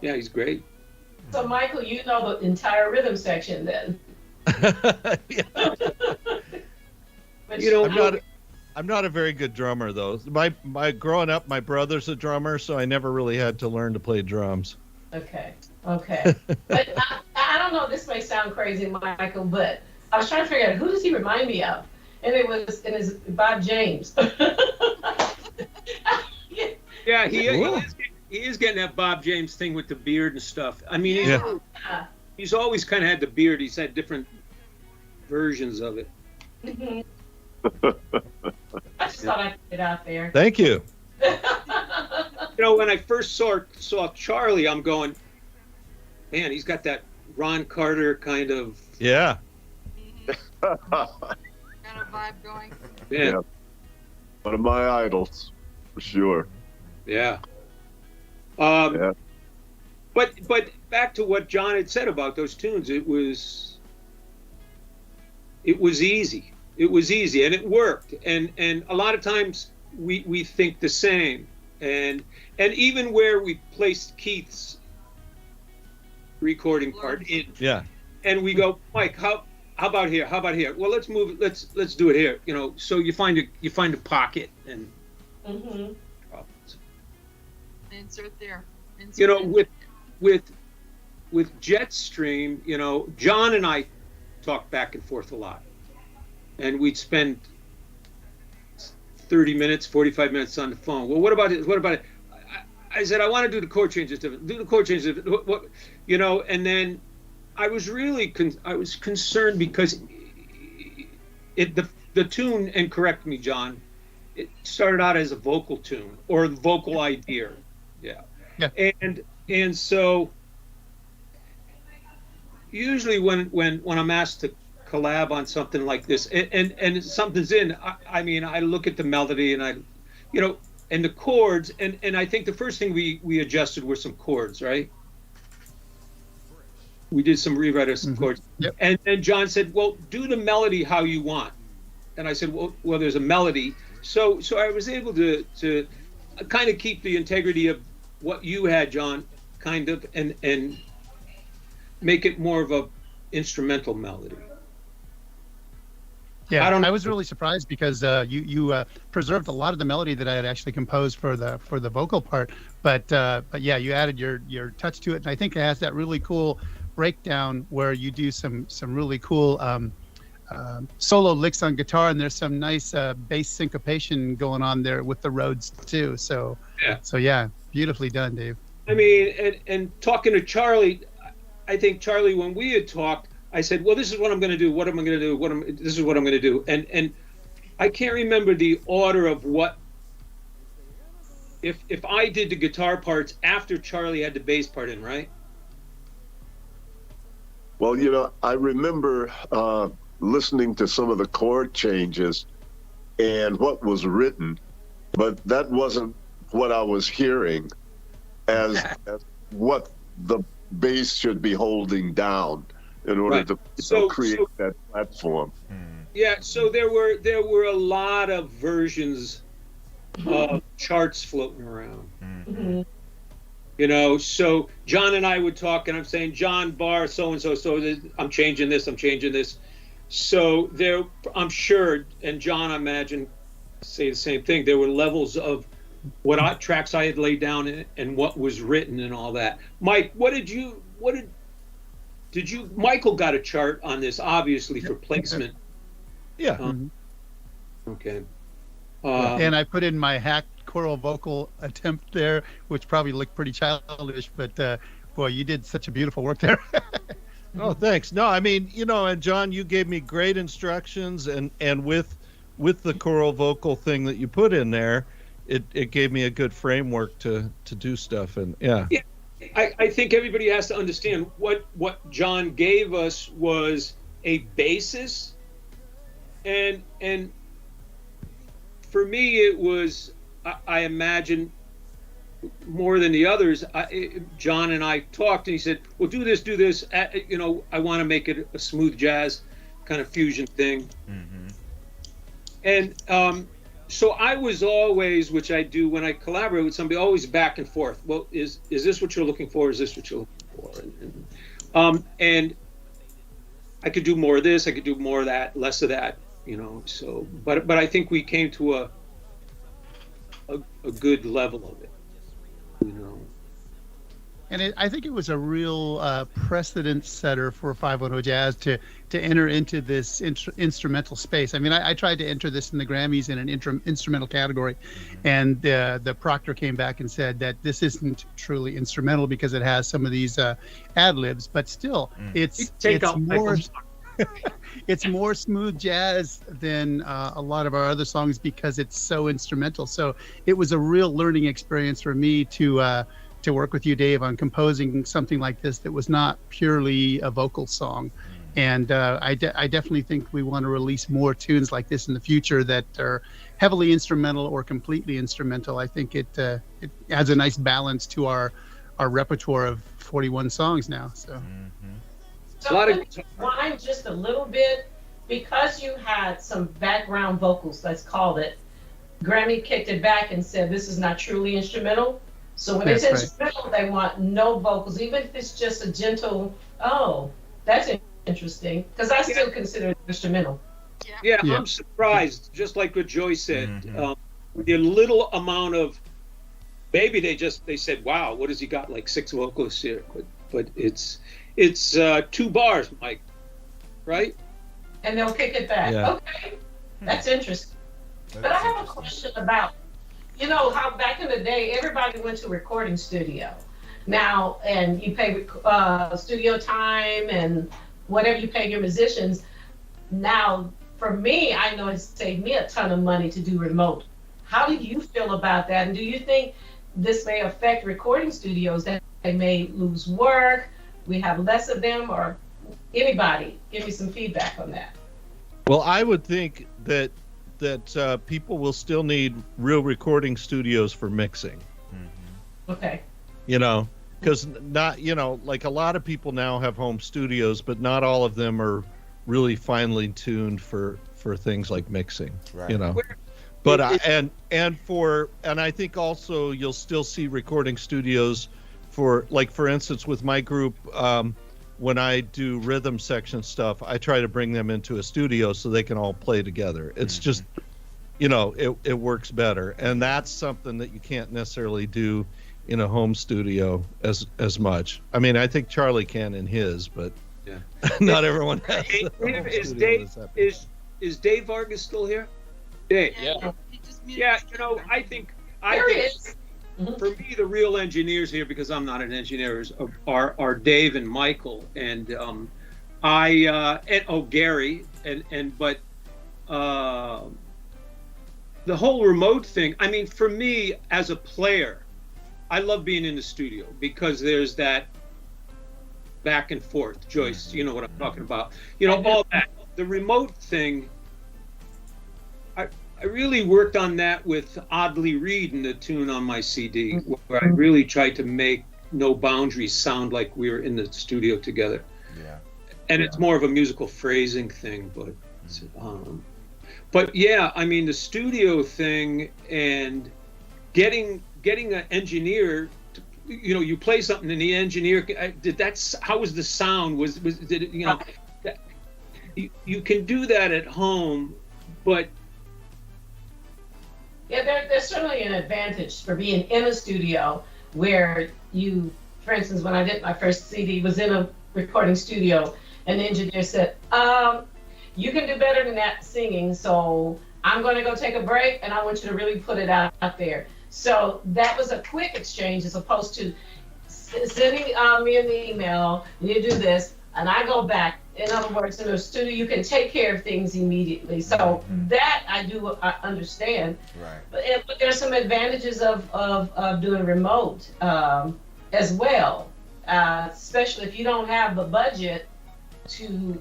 [SPEAKER 9] yeah, he's great.
[SPEAKER 12] So, Michael, you know the entire rhythm section then.
[SPEAKER 6] Yeah.
[SPEAKER 9] But, you know,
[SPEAKER 6] I'm not a very good drummer though. My growing up, my brother's a drummer, so I never really had to learn to play drums.
[SPEAKER 12] Okay. But I don't know, this may sound crazy, Michael, but I was trying to figure out who does he remind me of? And it was Bob James.
[SPEAKER 9] Yeah, he is getting that Bob James thing with the beard and stuff. I mean, he's always kind of had the beard. He's had different versions of it.
[SPEAKER 12] Mm-hmm. I just thought I'd get it out there.
[SPEAKER 6] Thank you.
[SPEAKER 9] You know, when I first saw Charlie, I'm going, man, he's got that Ron Carter kind of.
[SPEAKER 6] Yeah.
[SPEAKER 11] Got a vibe going.
[SPEAKER 9] Yeah.
[SPEAKER 10] One of my idols, for sure.
[SPEAKER 9] Yeah. But back to what John had said about those tunes, it was easy. It was easy, and it worked. And a lot of times we think the same. And even where we placed Keith's recording part in.
[SPEAKER 6] Yeah.
[SPEAKER 9] And we go, Mike, how about here? How about here? Well, let's move it. Let's do it here. You know, so you find a pocket and.
[SPEAKER 12] Mm-hmm.
[SPEAKER 11] Insert there.
[SPEAKER 9] You know, with Jetstream, you know, John and I talked back and forth a lot, and we'd spend 30 minutes, 45 minutes on the phone. Well, what about it? What about it? I said, I want to do the chord changes different. Do the chord changes different. What, you know, and then I was really I was concerned because the tune, and correct me, John, it started out as a vocal tune or a vocal idea. Yeah. And so usually when I'm asked to collab on something like this and something's in, I mean, I look at the melody and and the chords, and I think the first thing we adjusted were some chords, right? We did some rewrite of some chords.
[SPEAKER 8] Yep.
[SPEAKER 9] And then John said, well, do the melody how you want. And I said, well, there's a melody. So I was able to kind of keep the integrity of what you had, John, kind of, and make it more of a instrumental melody.
[SPEAKER 8] Yeah, I was really surprised because you preserved a lot of the melody that I had actually composed for the vocal part, but yeah, you added your touch to it, and I think it has that really cool breakdown where you do some really cool solo licks on guitar, and there's some nice bass syncopation going on there with the Rhodes too. So yeah, beautifully done, Dave.
[SPEAKER 9] I mean, and talking to Charlie, I think Charlie, when we had talked, I said, well, this is what I'm going to do. What am I going to do? This is what I'm going to do. And I can't remember the order of what, if I did the guitar parts after Charlie had the bass part in, right?
[SPEAKER 10] Well, you know, I remember listening to some of the chord changes and what was written, but that wasn't what I was hearing as what the bass should be holding down in order to create that platform.
[SPEAKER 9] Yeah, so there were a lot of versions of charts floating around.
[SPEAKER 12] Mm-hmm.
[SPEAKER 9] You know, so John and I would talk, and I'm saying, John bar so and so, I'm changing this. So there, I'm sure, and John, I imagine, say the same thing. There were levels of what tracks I had laid down and what was written and all that. Mike, did you? Michael got a chart on this, obviously, for placement.
[SPEAKER 6] Yeah.
[SPEAKER 9] Okay.
[SPEAKER 8] And I put in my hacked choral vocal attempt there, which probably looked pretty childish, but boy, you did such a beautiful work there.
[SPEAKER 6] Oh, thanks. No, I mean, you know, and John, you gave me great instructions, and with the choral vocal thing that you put in there, it gave me a good framework to do stuff, and yeah.
[SPEAKER 9] I think everybody has to understand what John gave us was a basis, and for me it was, I imagine more than the others, John and I talked, and he said, well, do this, you know, I want to make it a smooth jazz kind of fusion thing. And so I was always, which I do when I collaborate with somebody, always back and forth. Well, is this what you're looking for? Is this what you're looking for? And I could do more of this, I could do more of that, less of that, you know. So, but I think we came to a good level of it, you know.
[SPEAKER 8] And I think it was a real precedent setter for 510 Jazz to enter into this instrumental space. I mean, I tried to enter this in the Grammys in an instrumental category, and the proctor came back and said that this isn't truly instrumental because it has some of these ad-libs, but still, it's more it's more smooth jazz than a lot of our other songs because it's so instrumental. So it was a real learning experience for me to work with you, Dave, on composing something like this that was not purely a vocal song. And I definitely think we want to release more tunes like this in the future that are heavily instrumental or completely instrumental. I think it adds a nice balance to our repertoire of 41 songs now. So,
[SPEAKER 12] so let me rewind just a little bit, because you had some background vocals, let's call it. Grammy kicked it back and said this is not truly instrumental. So when it's instrumental, they want no vocals, even if it's just a gentle, oh, that's interesting, because I still consider it instrumental.
[SPEAKER 9] Yeah, I'm surprised, just like what Joyce said, the little amount of, maybe they said, wow, what has he got, like 6 vocalists here? But it's 2 bars, Mike, right?
[SPEAKER 12] And they'll kick it back.
[SPEAKER 6] Yeah.
[SPEAKER 12] Okay, that's interesting. But I have a question about, you know, how back in the day, everybody went to a recording studio. Now, and you pay studio time and whatever you pay your musicians. Now, for me, I know it saved me a ton of money to do remote. How do you feel about that? And do you think this may affect recording studios, that they may lose work, we have less of them, or anybody? Give me some feedback on that.
[SPEAKER 6] Well, I would think that that people will still need real recording studios for mixing.
[SPEAKER 12] Okay.
[SPEAKER 6] You know, because not, you know, like a lot of people now have home studios, but not all of them are really finely tuned for things like mixing.
[SPEAKER 5] Right.
[SPEAKER 6] You know. But and I think also you'll still see recording studios for, like, for instance, with my group, when I do rhythm section stuff, I try to bring them into a studio so they can all play together. It's just, you know, it works better, and that's something that you can't necessarily do in a home studio as much. I mean, I think Charlie can in his, but not everyone has.
[SPEAKER 9] Is Dave Vargas still here? Dave.
[SPEAKER 7] Yeah.
[SPEAKER 9] Yeah, you know, I think for me, the real engineers here, because I'm not an engineer, are Dave and Michael, and Gary, but the whole remote thing. I mean, for me as a player, I love being in the studio because there's that back and forth. Joyce, you know what I'm talking about. You know, all that. The remote thing, I really worked on that with Oddly Reed in the tune on my CD, where I really tried to make No Boundaries sound like we were in the studio together.
[SPEAKER 5] Yeah.
[SPEAKER 9] And it's more of a musical phrasing thing, but yeah, I mean, the studio thing and getting an engineer to, you know, you play something and the engineer how was the sound? Did it, you know, you can do that at home, but
[SPEAKER 12] yeah, there's certainly an advantage for being in a studio where you, for instance, when I did my first CD, was in a recording studio, and the engineer said, you can do better than that singing, so I'm going to go take a break, and I want you to really put it out there. So that was a quick exchange as opposed to sending me an email, you do this, and I go back. In other words, in a studio, you can take care of things immediately. So that I do understand. Right. But there's some advantages of doing remote as well, especially if you don't have the budget to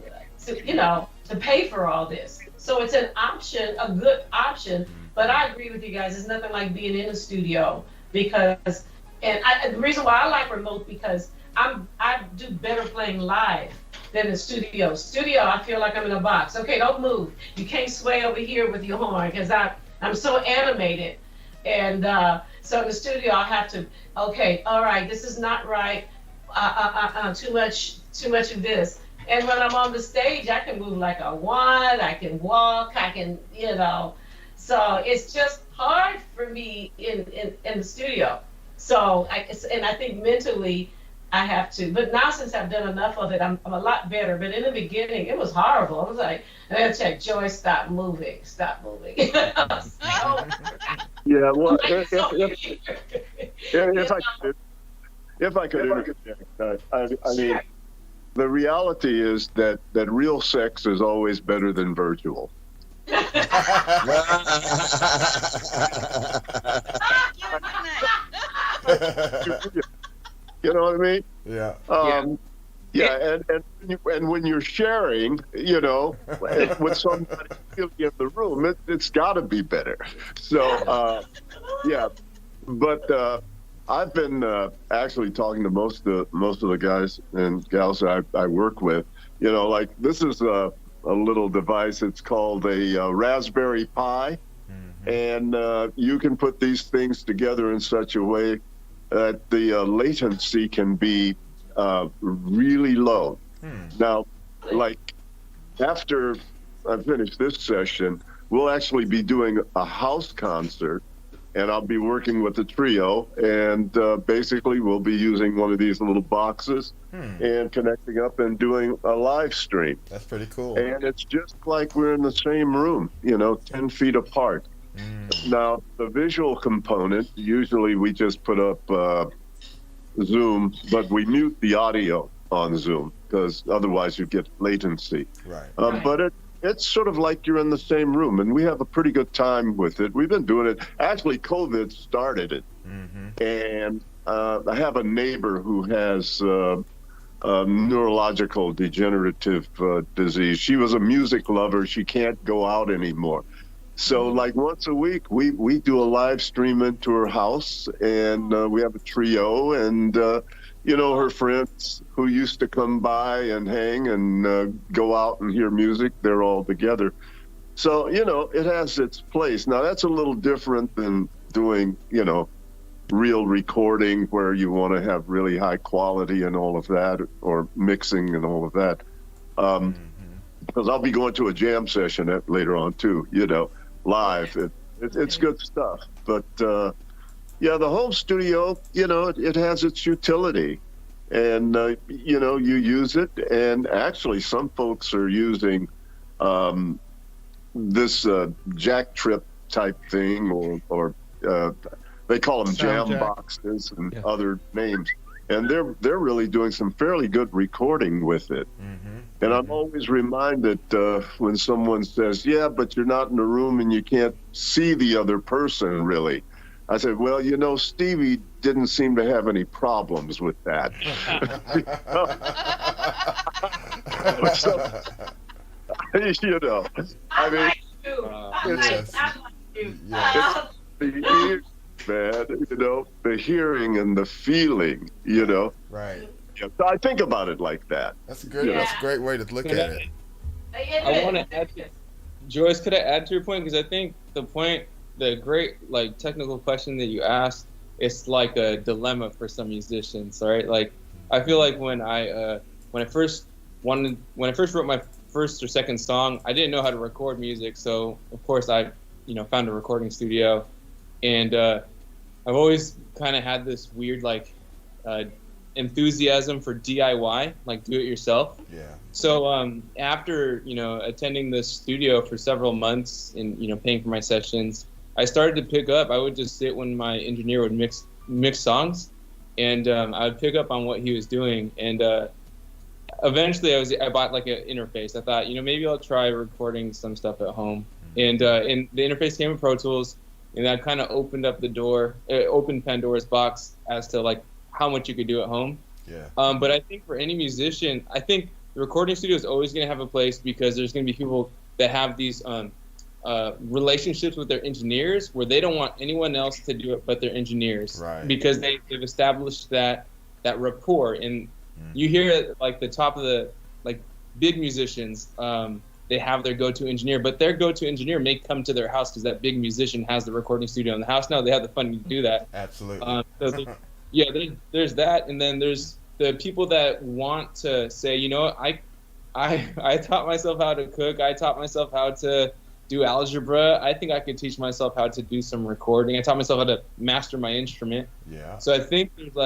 [SPEAKER 12] pay for all this. So it's an option, a good option. But I agree with you guys. It's nothing like being in a studio because, the reason why I like remote because I do better playing live than the studio. Studio, I feel like I'm in a box. Okay, don't move. You can't sway over here with your horn because I'm so animated. And so in the studio, I have to, okay, all right, this is not right. Too much of this. And when I'm on the stage, I can move like a wand. I can walk. I can, you know. So it's just hard for me in the studio. So I think mentally, I have to, but now since I've done enough of it, I'm a lot better. But in the beginning, it was horrible. I was like, I gotta check, Joyce, stop moving.
[SPEAKER 10] Yeah, well, if I could interject, I mean, the reality is that real sex is always better than virtual. You know what I mean?
[SPEAKER 5] Yeah.
[SPEAKER 10] And when you're sharing, you know, with somebody really in the room, it's got to be better. So, yeah. But I've been actually talking to most of the guys and gals that I work with. You know, like this is a little device. It's called a Raspberry Pi, and you can put these things together in such a way that the latency can be really low. Now, like after I finish this session, we'll actually be doing a house concert, and I'll be working with a trio, and basically we'll be using one of these little boxes and connecting up and doing a live stream.
[SPEAKER 5] That's pretty cool.
[SPEAKER 10] And it's just like we're in the same room, you know, 10 feet apart. Now, the visual component, usually we just put up Zoom, but we mute the audio on Zoom because otherwise you get latency.
[SPEAKER 5] Right.
[SPEAKER 10] But it's sort of like you're in the same room, and we have a pretty good time with it. We've been doing it. Actually, COVID started it. And I have a neighbor who has neurological degenerative disease. She was a music lover. She can't go out anymore. So like once a week, we do a live stream into her house, and we have a trio, and her friends who used to come by and hang and go out and hear music, they're all together. So, it has its place. Now that's a little different than doing, real recording where you want to have really high quality and all of that, or mixing and all of that. Because I'll be going to a jam session later on too, live. It's good stuff. But the home studio, it has its utility, and you use it. And actually, some folks are using this jack trip type thing, or they call them jam boxes and other names, and they're really doing some fairly good recording with it. And I'm always reminded when someone says, "Yeah, but you're not in the room and you can't see the other person really." I said, "Well, Stevie didn't seem to have any problems with that." So, I mean, the ear, man, the hearing and the feeling,
[SPEAKER 5] Right.
[SPEAKER 10] So I think about it like that.
[SPEAKER 5] That's good. That's a great way to look at it.
[SPEAKER 7] I want to add to Joyce. Could I add to your point? Because I think the great technical question that you asked, it's like a dilemma for some musicians, right? Like, I feel like when I first wrote my first or second song, I didn't know how to record music, so of course I, found a recording studio, and I've always kind of had this weird enthusiasm for DIY, like do it yourself.
[SPEAKER 5] Yeah.
[SPEAKER 7] So after attending the studio for several months and paying for my sessions, I started to pick up. I would just sit when my engineer would mix songs, and I would pick up on what he was doing, and eventually I bought an interface. I thought maybe I'll try recording some stuff at home, and the interface came with Pro Tools, and that kind of opened up the door, opened Pandora's box as to how much you could do at home.
[SPEAKER 5] Yeah.
[SPEAKER 7] But I think for any musician, I think the recording studio is always going to have a place, because there's going to be people that have these relationships with their engineers where they don't want anyone else to do it but their engineers.
[SPEAKER 5] Right.
[SPEAKER 7] Because they've established that rapport. And you hear at the top of the big musicians, they have their go-to engineer, but their go-to engineer may come to their house because that big musician has the recording studio in the house. Now they have the funding to do that.
[SPEAKER 5] Absolutely.
[SPEAKER 7] There's that, and then there's the people that want to say, I taught myself how to cook. I taught myself how to do algebra. I think I could teach myself how to do some recording. I taught myself how to master my instrument.
[SPEAKER 5] Yeah.
[SPEAKER 7] So I think there's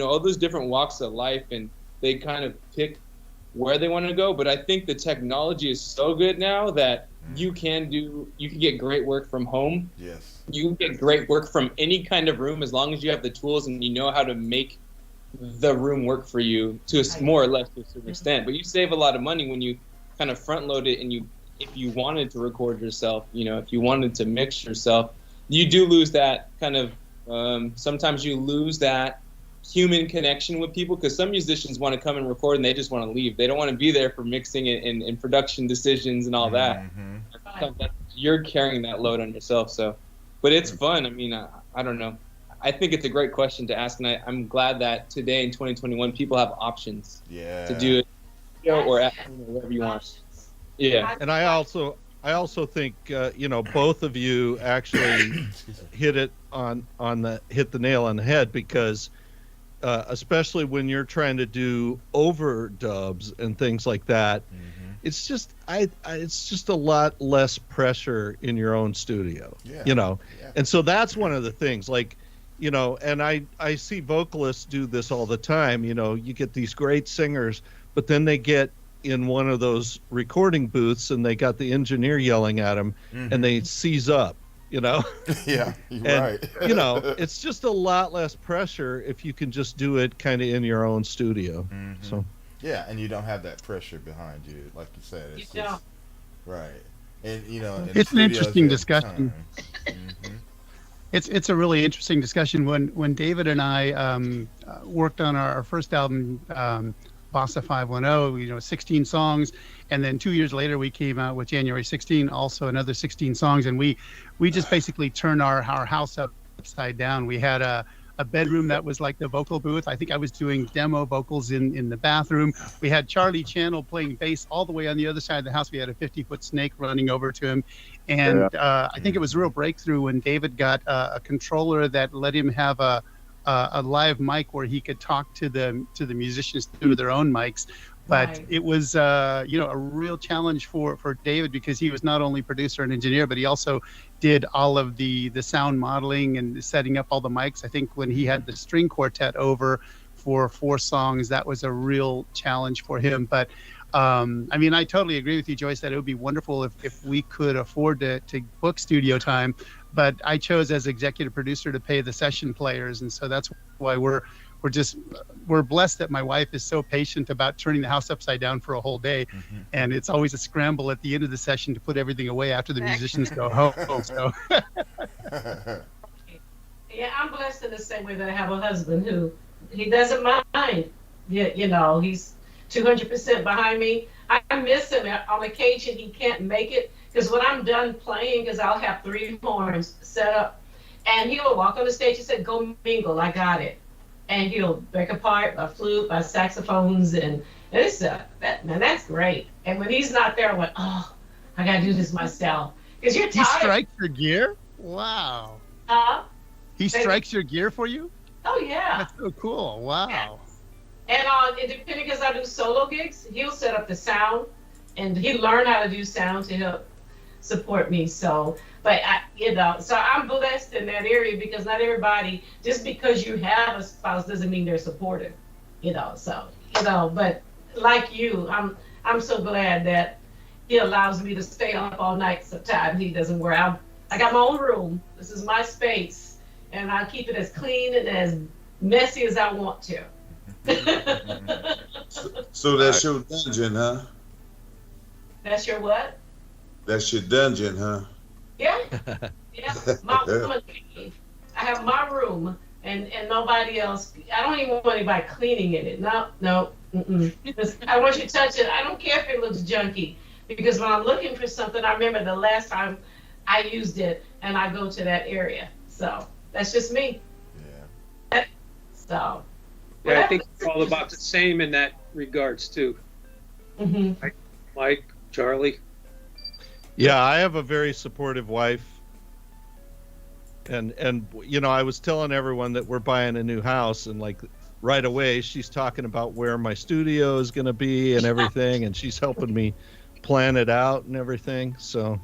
[SPEAKER 7] all those different walks of life, and they kind of pick where they want to go. But I think the technology is so good now that you can get great work from home.
[SPEAKER 5] Yes.
[SPEAKER 7] You can get great work from any kind of room as long as you have the tools and you know how to make the room work for you to a more or less to a certain extent. But you save a lot of money when you kind of front load it, and if you wanted to record yourself, if you wanted to mix yourself, you do lose that kind of sometimes you lose that human connection with people, because some musicians want to come and record and they just want to leave. They don't want to be there for mixing and production decisions and all that. You're carrying that load on yourself. So, but it's fun. I mean, I don't know. I think it's a great question to ask, and I'm glad that today in 2021 people have options to do it, or wherever you want. Yeah.
[SPEAKER 6] And I also think both of you actually hit the nail on the head, because especially when you're trying to do overdubs and things like that, it's just it's just a lot less pressure in your own studio. And so that's one of the things, and I see vocalists do this all the time. You get these great singers, but then they get in one of those recording booths and they got the engineer yelling at them, and they seize up. Yeah,
[SPEAKER 5] you're right.
[SPEAKER 6] It's just a lot less pressure if you can just do it kind of in your own studio. So
[SPEAKER 5] yeah, and you don't have that pressure behind you, like you said. It's just, right. And
[SPEAKER 8] it's an interesting discussion. It's a really interesting discussion. When David and I worked on our first album, Bossa 510, 16 songs. And then 2 years later, we came out with January 16, also another 16 songs. And we just basically turned our house upside down. We had a bedroom that was like the vocal booth. I think I was doing demo vocals in the bathroom. We had Charlie Channel playing bass all the way on the other side of the house. We had a 50-foot snake running over to him. And I think it was a real breakthrough when David got a controller that let him have a live mic where he could talk to the musicians through their own mics. But
[SPEAKER 12] Right.
[SPEAKER 8] it was, a real challenge for David, because he was not only producer and engineer, but he also did all of the sound modeling and setting up all the mics. I think when he had the string quartet over for 4 songs, that was a real challenge for him. But I totally agree with you, Joyce, that it would be wonderful if we could afford to book studio time. But I chose as executive producer to pay the session players, and so that's why we're blessed that my wife is so patient about turning the house upside down for a whole day. And it's always a scramble at the end of the session to put everything away after the musicians go home. So
[SPEAKER 12] Yeah, I'm blessed in the same way that I have a husband who he doesn't mind. He's 200% behind me. I miss him on occasion. He can't make it because when I'm done playing, because I'll have 3 horns set up, and he'll walk on the stage and say, "Go mingle, I got it." And he'll break apart my flute, my saxophones, and it's that's great. And when he's not there, I went, "Oh, I gotta do this myself." Because you're
[SPEAKER 8] he
[SPEAKER 12] tired.
[SPEAKER 8] strikes your gear? Wow. He strikes your gear for you?
[SPEAKER 12] Oh yeah.
[SPEAKER 8] That's so cool. Wow.
[SPEAKER 12] Yeah. And depending, because I do solo gigs, he'll set up the sound, and he learned how to do sound to help support me. So, but so I'm blessed in that area, because not everybody, just because you have a spouse doesn't mean they're supportive. But like you, I'm so glad that he allows me to stay up all night. Sometimes he doesn't worry. I got my own room. This is my space, and I keep it as clean and as messy as I want to.
[SPEAKER 13] So that's your dungeon, huh?
[SPEAKER 12] That's your what?
[SPEAKER 13] That's your dungeon, huh?
[SPEAKER 12] Yeah. My woman cave. I have my room, and nobody else. I don't even want anybody cleaning in it. No. I want you to touch it. I don't care if it looks junky, because when I'm looking for something, I remember the last time I used it, and I go to that area. So that's just me. Yeah. So.
[SPEAKER 9] Yeah, I think it's all about the same in that regards too. Mike, Charlie.
[SPEAKER 6] Yeah, I have a very supportive wife. And I was telling everyone that we're buying a new house, and like right away she's talking about where my studio is going to be and everything, and she's helping me plan it out and everything. So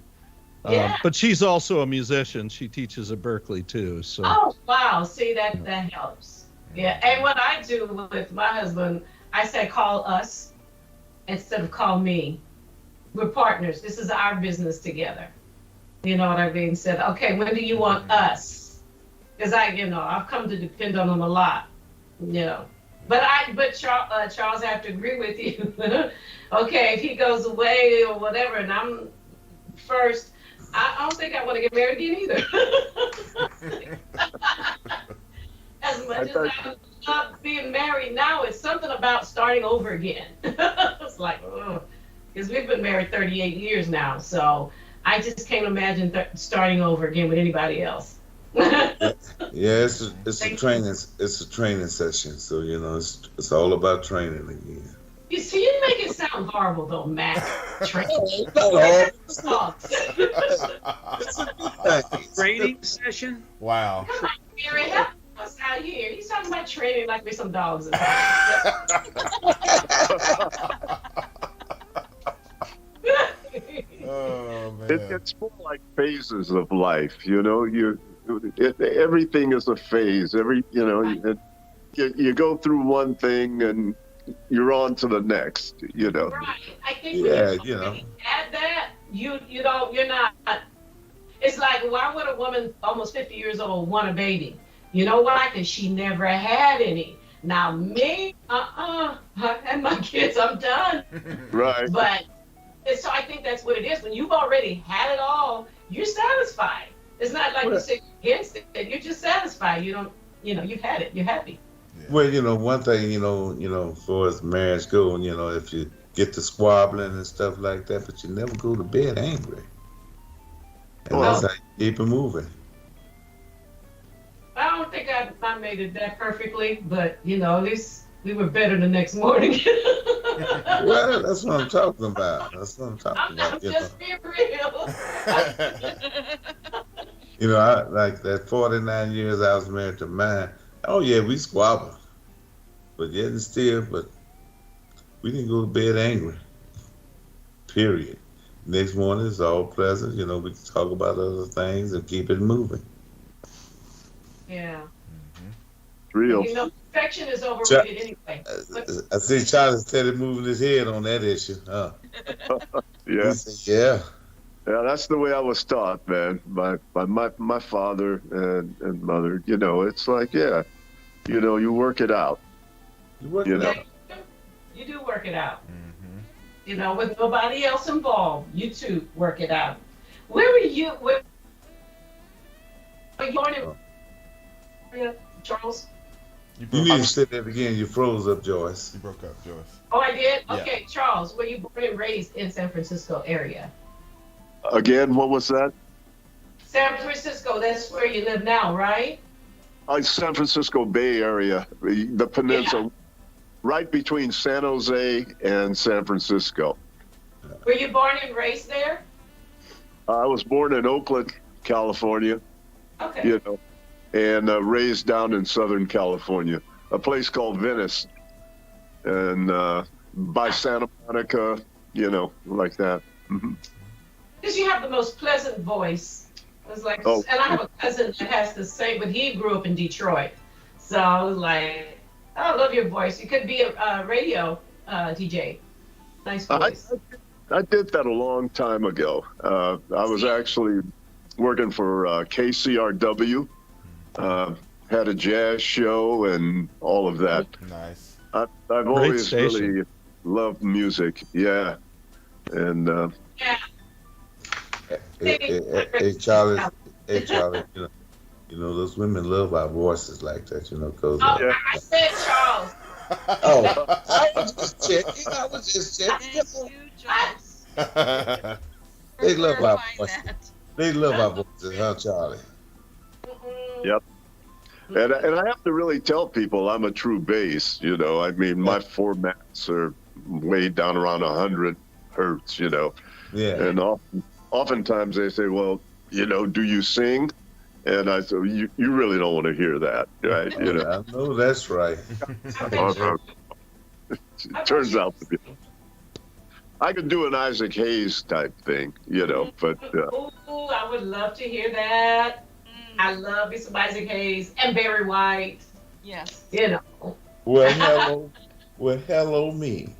[SPEAKER 6] but she's also a musician. She teaches at Berkeley too. So
[SPEAKER 12] Oh wow, see that helps. Yeah, and what I do with my husband, I say call us instead of call me. We're partners. This is our business together. You know what I mean? Said, okay, when do you want us? Because I've come to depend on him a lot. But Charles, I have to agree with you. Okay, if he goes away or whatever, and I'm first, I don't think I want to get married again either. As much as I love being married now, it's something about starting over again. It's like, because we've been married 38 years now, so I just can't imagine starting over again with anybody else.
[SPEAKER 13] It's a training session, so it's all about training again.
[SPEAKER 12] You see, you make it sound horrible though, Matt. Training.
[SPEAKER 9] Training session.
[SPEAKER 5] Wow.
[SPEAKER 12] Come on, Gary, help us out here. He's talking about training like we're some dogs.
[SPEAKER 5] Oh man.
[SPEAKER 10] It's more like phases of life, everything is a phase. You go through one thing and you're on to the next.
[SPEAKER 12] Right. I think add that you're not. It's like, why would a woman almost 50 years old want a baby? You know why? Because she never had any. Now me, I had my kids, I'm done.
[SPEAKER 10] Right.
[SPEAKER 12] But so I think that's what it is. When you've already had it all, you're satisfied. It's not like you say against it. You're just satisfied. You don't, you've had it. You're happy.
[SPEAKER 13] Well, one thing, for as marriage go, if you get to squabbling and stuff like that, but you never go to bed angry. And that's how you keep it moving.
[SPEAKER 12] I don't think I made it that perfectly, but at least we were better the next morning.
[SPEAKER 13] Well, that's what I'm talking about.
[SPEAKER 12] I'm just being real.
[SPEAKER 13] I like that 49 years I was married to mine. Oh yeah, we squabbled, but yet and still, but we didn't go to bed angry. Period. Next morning it's all pleasant. We can talk about other things and keep it moving.
[SPEAKER 12] Yeah.
[SPEAKER 10] Real.
[SPEAKER 12] Perfection is overrated anyway.
[SPEAKER 13] I see Charlie steady moving his head on that issue. Huh?
[SPEAKER 10] Yeah.
[SPEAKER 13] Yeah.
[SPEAKER 10] Yeah, that's the way I was taught, man. By my father and mother. It's like, you work it out.
[SPEAKER 13] You work it out.
[SPEAKER 12] You do work it out. With nobody else involved, you two work it out. Where were you? Where were you born in, Charles?
[SPEAKER 13] You need to say that again. You froze up, Joyce.
[SPEAKER 5] You broke up, Joyce.
[SPEAKER 12] Oh, I did?
[SPEAKER 5] Yeah.
[SPEAKER 12] Okay, Charles, were you born and raised in San Francisco area?
[SPEAKER 10] Again, what was that?
[SPEAKER 12] San Francisco, that's where you live now, right?
[SPEAKER 10] San Francisco Bay Area, the peninsula, right between San Jose and San Francisco.
[SPEAKER 12] Were you born and raised there?
[SPEAKER 10] I was born in Oakland, California.
[SPEAKER 12] Okay.
[SPEAKER 10] And raised down in Southern California, a place called Venice, and by Santa Monica, like that.
[SPEAKER 12] Because you have the most pleasant voice. It's like, and I have a cousin that has the same, but he grew up in Detroit. So I was like, I love your voice. You could be a radio DJ. Nice voice.
[SPEAKER 10] I did that a long time ago. I was actually working for KCRW. Had a jazz show and all of that.
[SPEAKER 5] Nice.
[SPEAKER 10] I've always really loved music. Yeah. And
[SPEAKER 13] hey Charlie, those women love our voices like that, cause
[SPEAKER 12] I said Charles.
[SPEAKER 13] I was just checking. They love our voices. They love our voices, huh, Charlie?
[SPEAKER 10] Yep. And I have to really tell people I'm a true bass, I mean, my formats are way down around 100 hertz, Yeah. And oftentimes they say, well, do you sing? And I say, you really don't want to hear that, right?
[SPEAKER 13] I know that's right.
[SPEAKER 10] It turns out to be. I could do an Isaac Hayes type thing, but.
[SPEAKER 12] Ooh, I would love to hear that. I love me some Isaac Hayes and Barry White.
[SPEAKER 11] Yes.
[SPEAKER 13] Well, hello me.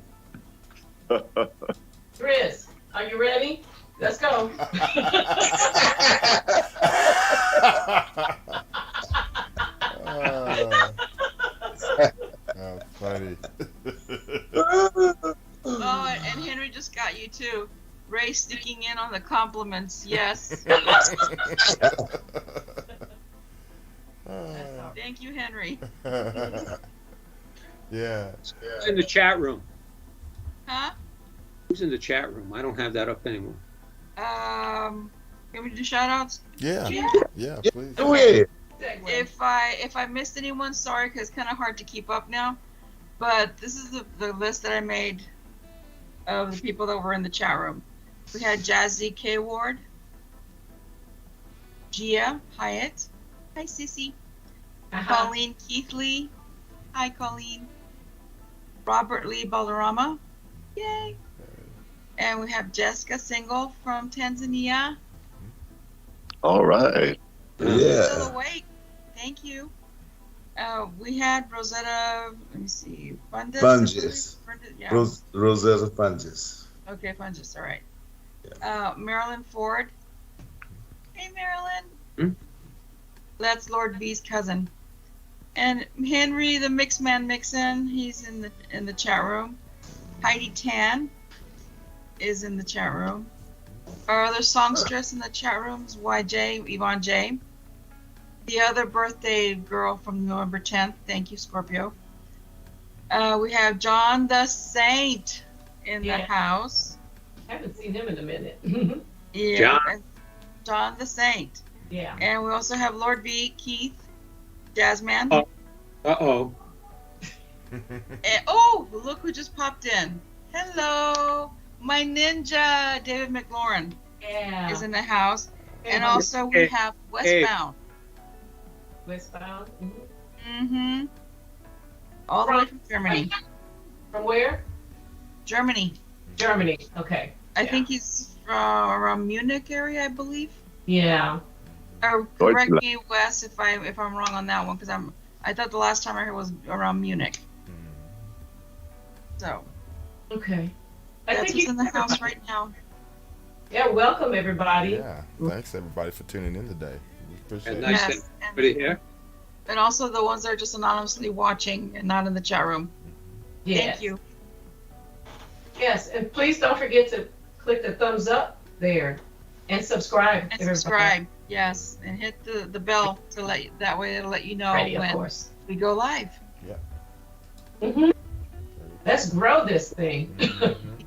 [SPEAKER 12] Chris, are you ready? Let's go.
[SPEAKER 5] That's funny.
[SPEAKER 11] Oh, and Henry just got you too. Ray sticking in on the compliments. Yes. Thank you, Henry.
[SPEAKER 5] Yeah.
[SPEAKER 9] Who's in the chat room?
[SPEAKER 11] Huh?
[SPEAKER 9] Who's in the chat room? I don't have that up anymore.
[SPEAKER 11] Can we do shout outs?
[SPEAKER 5] Yeah, please.
[SPEAKER 13] Do it.
[SPEAKER 11] If I missed anyone, sorry, because it's kind of hard to keep up now. But this is the list that I made of the people that were in the chat room. We had Jazzy K. Ward, Gia Hyatt, hi Sissy, Colleen Keithley, hi Colleen, Robert Lee Balarama, yay, and we have Jessica Single from Tanzania.
[SPEAKER 10] All right.
[SPEAKER 13] Yeah.
[SPEAKER 11] Still awake. Thank you. We had Rosetta, let me see,
[SPEAKER 13] Fungus.
[SPEAKER 11] Yeah.
[SPEAKER 13] Rosetta Fungus.
[SPEAKER 11] Okay, Fungus, all right. Marilyn Ford. Hey, Marilyn. That's Lord V's cousin. And Henry, the Mixman Mixin, he's in the chat room. Heidi Tan is in the chat room. Our other songstress in the chat room is YJ, Yvonne J. the other birthday girl from November 10th. Thank you, Scorpio. We have John the Saint in the house.
[SPEAKER 12] Haven't seen him in a minute.
[SPEAKER 11] Yeah,
[SPEAKER 9] John.
[SPEAKER 11] and John the Saint.
[SPEAKER 12] Yeah.
[SPEAKER 11] And we also have Lord B, Keith, Jazzman.
[SPEAKER 9] Oh. Uh-oh.
[SPEAKER 11] And, oh, look who just popped in. Hello. My ninja, David McLaurin, is in the house. And also we have Westbound.
[SPEAKER 12] Westbound?
[SPEAKER 11] Mm-hmm. All the way from Germany.
[SPEAKER 12] From where?
[SPEAKER 11] Germany.
[SPEAKER 12] Germany, okay.
[SPEAKER 11] I think he's from around Munich area, I believe.
[SPEAKER 12] Yeah.
[SPEAKER 11] Or correct me, Wes, if I'm wrong on that one, because I thought the last time I heard was around Munich. So.
[SPEAKER 12] Okay.
[SPEAKER 11] That's what's in the house right now.
[SPEAKER 12] Yeah, welcome everybody.
[SPEAKER 5] Yeah, thanks everybody for tuning in today. We appreciate
[SPEAKER 9] And
[SPEAKER 5] it.
[SPEAKER 9] nice to everybody here.
[SPEAKER 11] And also the ones that are just anonymously watching and not in the chat room.
[SPEAKER 12] Yes.
[SPEAKER 11] Thank you.
[SPEAKER 12] Yes, and please don't forget to click the thumbs up there and subscribe.
[SPEAKER 11] And subscribe, yes, and hit the bell to that way it'll let you know when we go live.
[SPEAKER 12] Yeah. Let's grow this thing.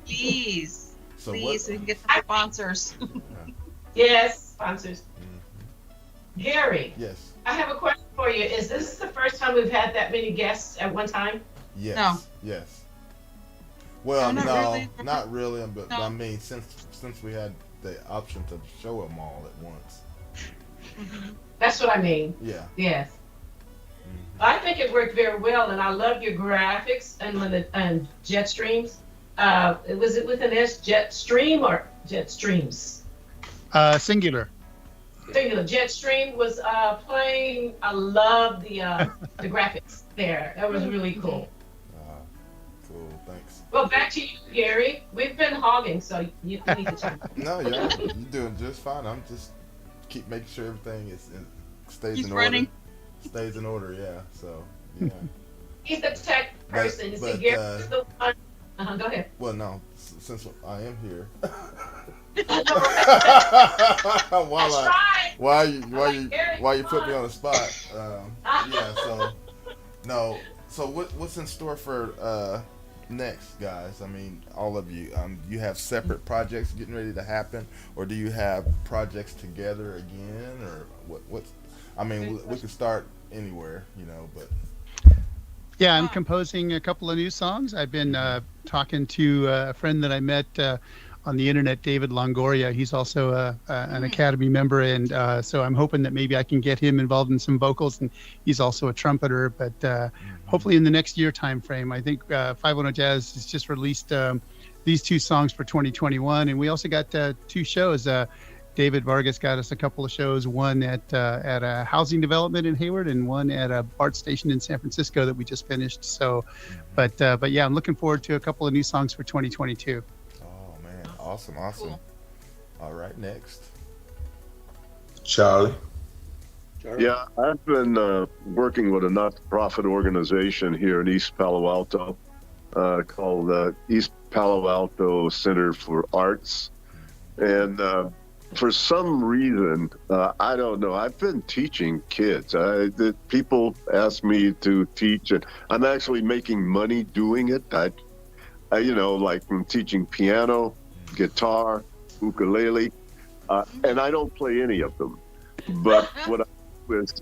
[SPEAKER 11] Please,
[SPEAKER 5] so
[SPEAKER 11] we can get some sponsors.
[SPEAKER 12] Yes, sponsors. Gary.
[SPEAKER 5] Yes.
[SPEAKER 12] I have a question for you. Is this the first time we've had that many guests at one time?
[SPEAKER 5] Yes.
[SPEAKER 11] No.
[SPEAKER 5] Yes. Well,
[SPEAKER 11] No,
[SPEAKER 5] not really, but I mean, since we had the option to show them all at once.
[SPEAKER 12] That's what I mean.
[SPEAKER 5] Yeah.
[SPEAKER 12] Yes. I think it worked very well, and I love your graphics and jet streams. Was it with an S, jet stream or jet streams?
[SPEAKER 8] Singular.
[SPEAKER 12] Singular. Jet stream was playing. I love the graphics there. That was really cool.
[SPEAKER 5] Cool. Thanks.
[SPEAKER 12] Well, back to you, Gary. We've been hogging, so you need to chime in.
[SPEAKER 5] No, yeah, you're doing just fine. I'm just keep making sure everything stays
[SPEAKER 11] He's
[SPEAKER 5] in
[SPEAKER 11] running.
[SPEAKER 5] order. Stays in order, yeah. So, yeah.
[SPEAKER 12] He's the tech person.
[SPEAKER 5] But,
[SPEAKER 12] See, Gary's the one. Go ahead.
[SPEAKER 5] Well, no, since I am here. Why you put me on the spot? Yeah. So, no. So what's in store for next, guys? I mean, all of you. You have separate projects getting ready to happen, or do you have projects together again, or what's? I mean, we could start anywhere, but.
[SPEAKER 8] Yeah, I'm composing a couple of new songs. I've been talking to a friend that I met on the internet, David Longoria. He's also an Academy member, and so I'm hoping that maybe I can get him involved in some vocals. And he's also a trumpeter. But hopefully in the next year time frame, I think 510 Jazz has just released these two songs for 2021, and we also got two shows. David Vargas got us a couple of shows, one at a housing development in Hayward and one at a BART station in San Francisco that we just finished. So, but yeah, I'm looking forward to a couple of new songs for 2022.
[SPEAKER 5] Oh man, awesome. Cool. All right, next.
[SPEAKER 13] Charlie.
[SPEAKER 10] Yeah, I've been working with a not-for-profit organization here in East Palo Alto called East Palo Alto Center for Arts. And for some reason, I don't know, I've been teaching kids. People ask me to teach, and I'm actually making money doing it. I like I'm teaching piano, guitar, ukulele, and I don't play any of them. But what I do is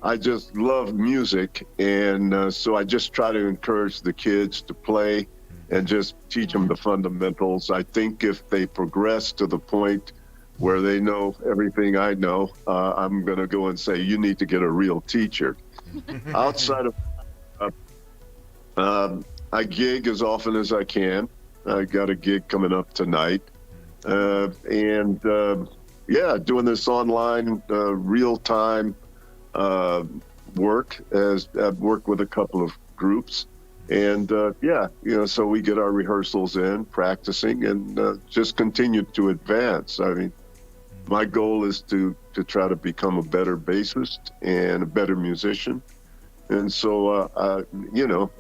[SPEAKER 10] I just love music, and so I just try to encourage the kids to play and just teach them the fundamentals. I think if they progress to the point where they know everything I know, I'm going to go and say, you need to get a real teacher. Outside of, I gig as often as I can. I got a gig coming up tonight. And doing this online real-time work. I've worked with a couple of groups. And so we get our rehearsals in, practicing, and just continue to advance. I mean, my goal is to try to become a better bassist and a better musician. And so,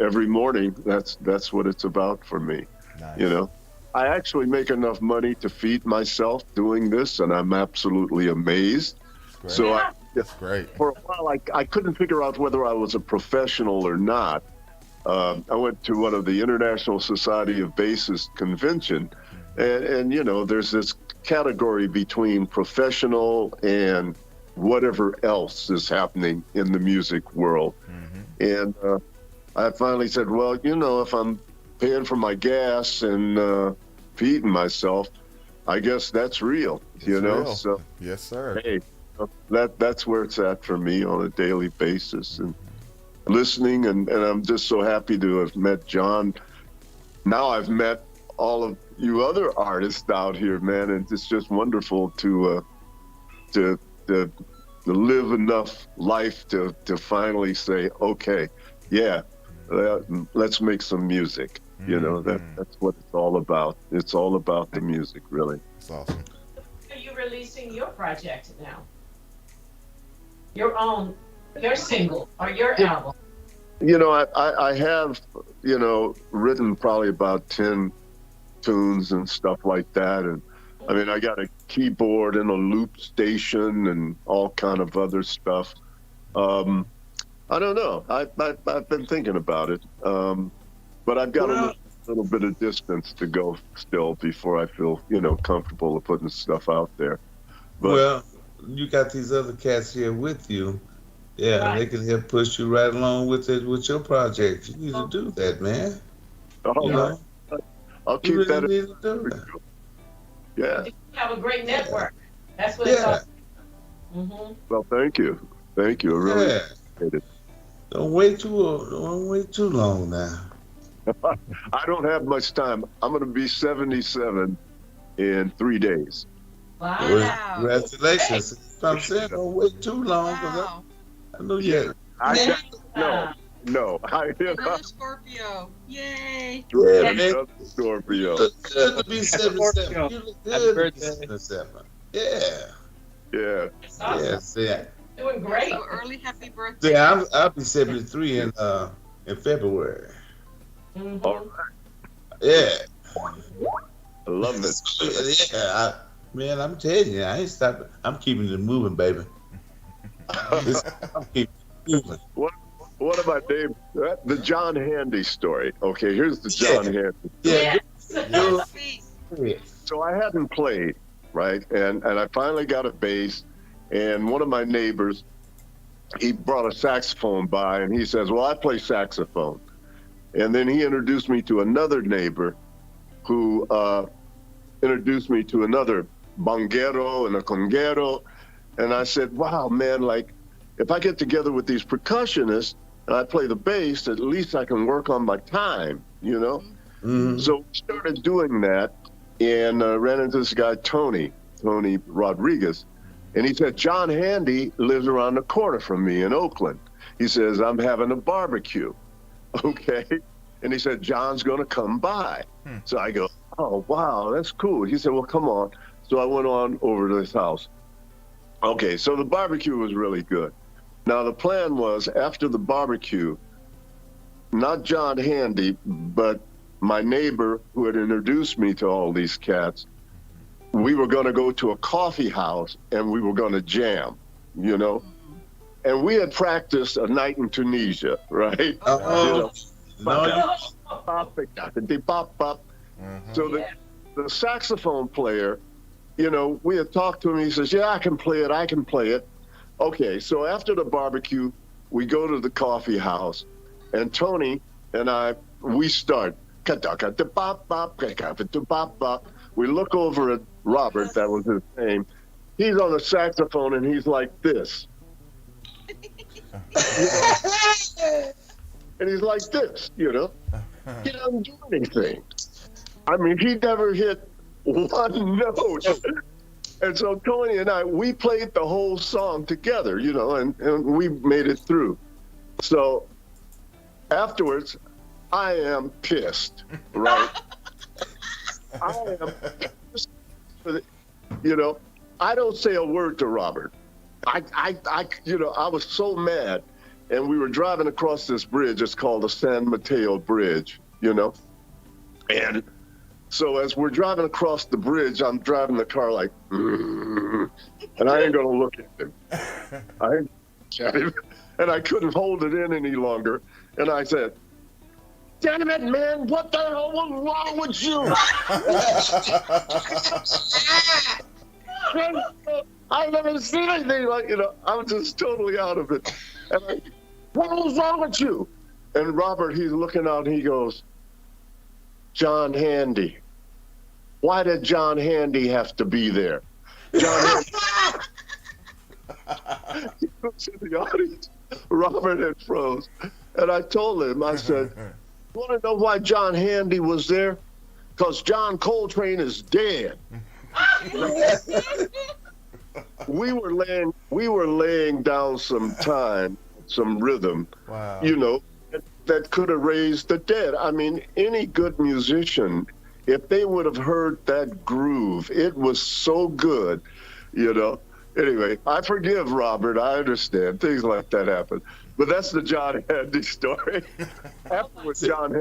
[SPEAKER 10] every morning, that's what it's about for me. Nice. I actually make enough money to feed myself doing this, and I'm absolutely amazed. Great. So
[SPEAKER 5] That's great.
[SPEAKER 10] For a while, I couldn't figure out whether I was a professional or not. I went to one of the International Society of Bassists convention, and you know, there's this category between professional and whatever else is happening in the music world. And I finally said, well, you know, if I'm paying for my gas and feeding myself, I guess that's real, you know?
[SPEAKER 5] Real.
[SPEAKER 10] So,
[SPEAKER 5] yes, sir.
[SPEAKER 10] hey, that's where it's at for me on a daily basis. And listening, and I'm just so happy to have met John. Now I've met all of you other artists out here, man, and it's just wonderful to live enough life to finally say, okay, yeah, let's make some music. You know, that's what it's all about. It's all about the music, really.
[SPEAKER 5] That's awesome.
[SPEAKER 12] Are you releasing your project now? Your single or your album?
[SPEAKER 10] You know, I have, you know, written probably about 10 tunes and stuff like that. And I mean, I got a keyboard and a loop station and all kind of other stuff. I don't know. I've been thinking about it. But I've got a little bit of distance to go still before I feel, you know, comfortable with putting stuff out there. But,
[SPEAKER 13] well, you got these other cats here with you. Yeah, right. They can help push you right along with it, with your project. You need to do that, man.
[SPEAKER 10] Oh,
[SPEAKER 13] you know?
[SPEAKER 10] I'll keep
[SPEAKER 13] really
[SPEAKER 10] that.
[SPEAKER 13] Need to do that.
[SPEAKER 10] Yeah.
[SPEAKER 12] You have a great network. That's what it's all.
[SPEAKER 10] Well, thank you. Thank you. I really appreciate it.
[SPEAKER 13] Don't wait too long now.
[SPEAKER 10] I don't have much time. I'm going to be 77 in 3 days.
[SPEAKER 12] Wow.
[SPEAKER 13] Well, congratulations. Hey. I'm saying don't wait too long.
[SPEAKER 11] Wow.
[SPEAKER 13] I know you.
[SPEAKER 10] No.
[SPEAKER 11] Another Scorpio. Yay.
[SPEAKER 10] Yeah, another Scorpio.
[SPEAKER 13] Look good to be 77. You look good to be 77. Yeah.
[SPEAKER 10] Yeah.
[SPEAKER 12] Awesome.
[SPEAKER 13] Yes, yeah.
[SPEAKER 12] Doing great.
[SPEAKER 11] So early happy birthday.
[SPEAKER 13] Yeah, I'll be 73 in February.
[SPEAKER 10] All right.
[SPEAKER 13] Yeah.
[SPEAKER 10] I love it.
[SPEAKER 13] Yeah, man, I'm telling you, I ain't stopping. I'm keeping it moving, baby. I'm keeping it moving.
[SPEAKER 10] What about Dave? The John Handy story. Okay, here's the John Handy.
[SPEAKER 13] Yeah.
[SPEAKER 10] So I hadn't played, right? And I finally got a bass, and one of my neighbors, he brought a saxophone by, and he says, well, I play saxophone. And then he introduced me to another neighbor who introduced me to another bongero and a conguero. And I said, wow, man, like, if I get together with these percussionists and I play the bass, at least I can work on my time, you know? Mm-hmm. So we started doing that and ran into this guy, Tony Rodriguez. And he said, John Handy lives around the corner from me in Oakland. He says, I'm having a barbecue. Okay. And he said, John's going to come by. So I go, oh, wow, that's cool. He said, well, come on. So I went on over to his house. Okay, so the barbecue was really good. Now, the plan was after the barbecue, not John Handy, but my neighbor who had introduced me to all these cats, we were going to go to a coffee house and we were going to jam, you know? And we had practiced a night in Tunisia, right? So the saxophone player, you know, we had talked to him. He says, yeah, I can play it. Okay, so after the barbecue, we go to the coffee house, and Tony and I, we start. We look over at Robert, that was his name. He's on the saxophone, and he's like this. And he's like this, you know. He doesn't do anything. I mean, he never hit one note. And so Tony and I, we played the whole song together, you know, and we made it through. So afterwards, I am pissed, right? I am pissed. You know, I don't say a word to Robert. You know, I was so mad. And we were driving across this bridge. It's called the San Mateo Bridge, you know. And So as we're driving across the bridge, I'm driving the car like, and I ain't gonna look at him. I ain't at him, and I couldn't hold it in any longer. And I said, "Damn it, man! What the hell was wrong with you?" I've never seen anything like, I was just totally out of it. And what was wrong with you? And Robert, he's looking out and he goes, "John Handy. Why did John Handy have to be there?" John Handy. He looks in the audience. Robert had froze. And I told him, I said, "You want to know why John Handy was there? Because John Coltrane is dead." We were laying down some time, some rhythm,
[SPEAKER 5] Wow.
[SPEAKER 10] That could have raised the dead. I mean, any good musician, if they would have heard that groove, it was so good, Anyway, I forgive Robert. I understand. Things like that happen. But that's the John Handy story. Afterwards, John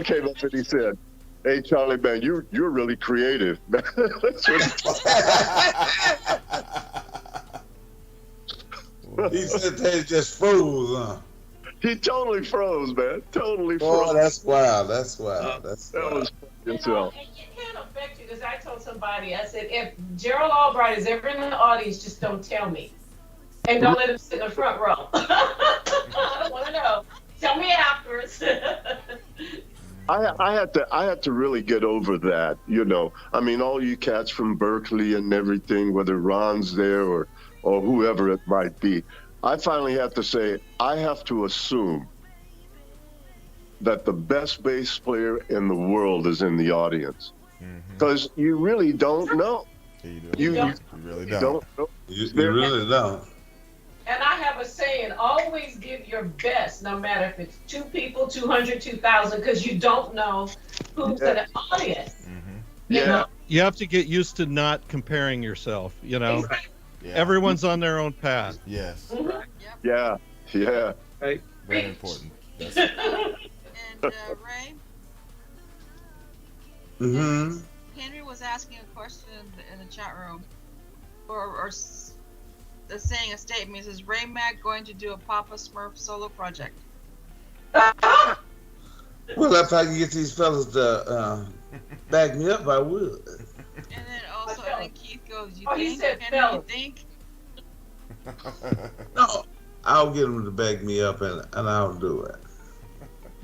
[SPEAKER 10] came up and he said, "Hey, Charlie, man, you're really creative." That's what
[SPEAKER 13] He said they just froze, huh?
[SPEAKER 10] he totally froze, man. Totally
[SPEAKER 13] Oh,
[SPEAKER 10] froze.
[SPEAKER 13] that's wild. That's wild. That's
[SPEAKER 10] That
[SPEAKER 13] wild.
[SPEAKER 10] was
[SPEAKER 12] You
[SPEAKER 10] fucking
[SPEAKER 12] know, it can't affect you because I told somebody, I said, if Gerald Albright is ever in the audience, just don't tell me. And don't let him sit in the front row. I don't want to know. Tell me afterwards.
[SPEAKER 10] I had to really get over that, I mean, all you cats from Berkeley and everything, whether Ron's there or whoever it might be, I finally have to say, I have to assume that the best bass player in the world is in the audience. Because you really don't know.
[SPEAKER 5] You really don't.
[SPEAKER 10] know.
[SPEAKER 13] You really don't.
[SPEAKER 12] And I have a saying, always give your best, no matter if it's 2 people, 200, 2,000, because you don't know who's in the audience. You know?
[SPEAKER 6] You have to get used to not comparing yourself,
[SPEAKER 12] Exactly.
[SPEAKER 5] Yeah.
[SPEAKER 6] Everyone's on their own path.
[SPEAKER 5] Yes.
[SPEAKER 10] Yeah.
[SPEAKER 9] Right.
[SPEAKER 5] Very important. That's
[SPEAKER 11] And Ray,
[SPEAKER 13] Mm-hmm.
[SPEAKER 11] Henry was asking a question in the chat room, or saying a statement. He says, "Ray Mac going to do a Papa Smurf solo project?"
[SPEAKER 13] Well, if I can get these fellas to back me up, I would.
[SPEAKER 11] And then also, and then Keith goes, "You
[SPEAKER 12] He
[SPEAKER 11] think?
[SPEAKER 12] said
[SPEAKER 11] Henry, you
[SPEAKER 12] fellas.
[SPEAKER 11] think?"
[SPEAKER 13] No, I'll get them to back me up, and I'll do it.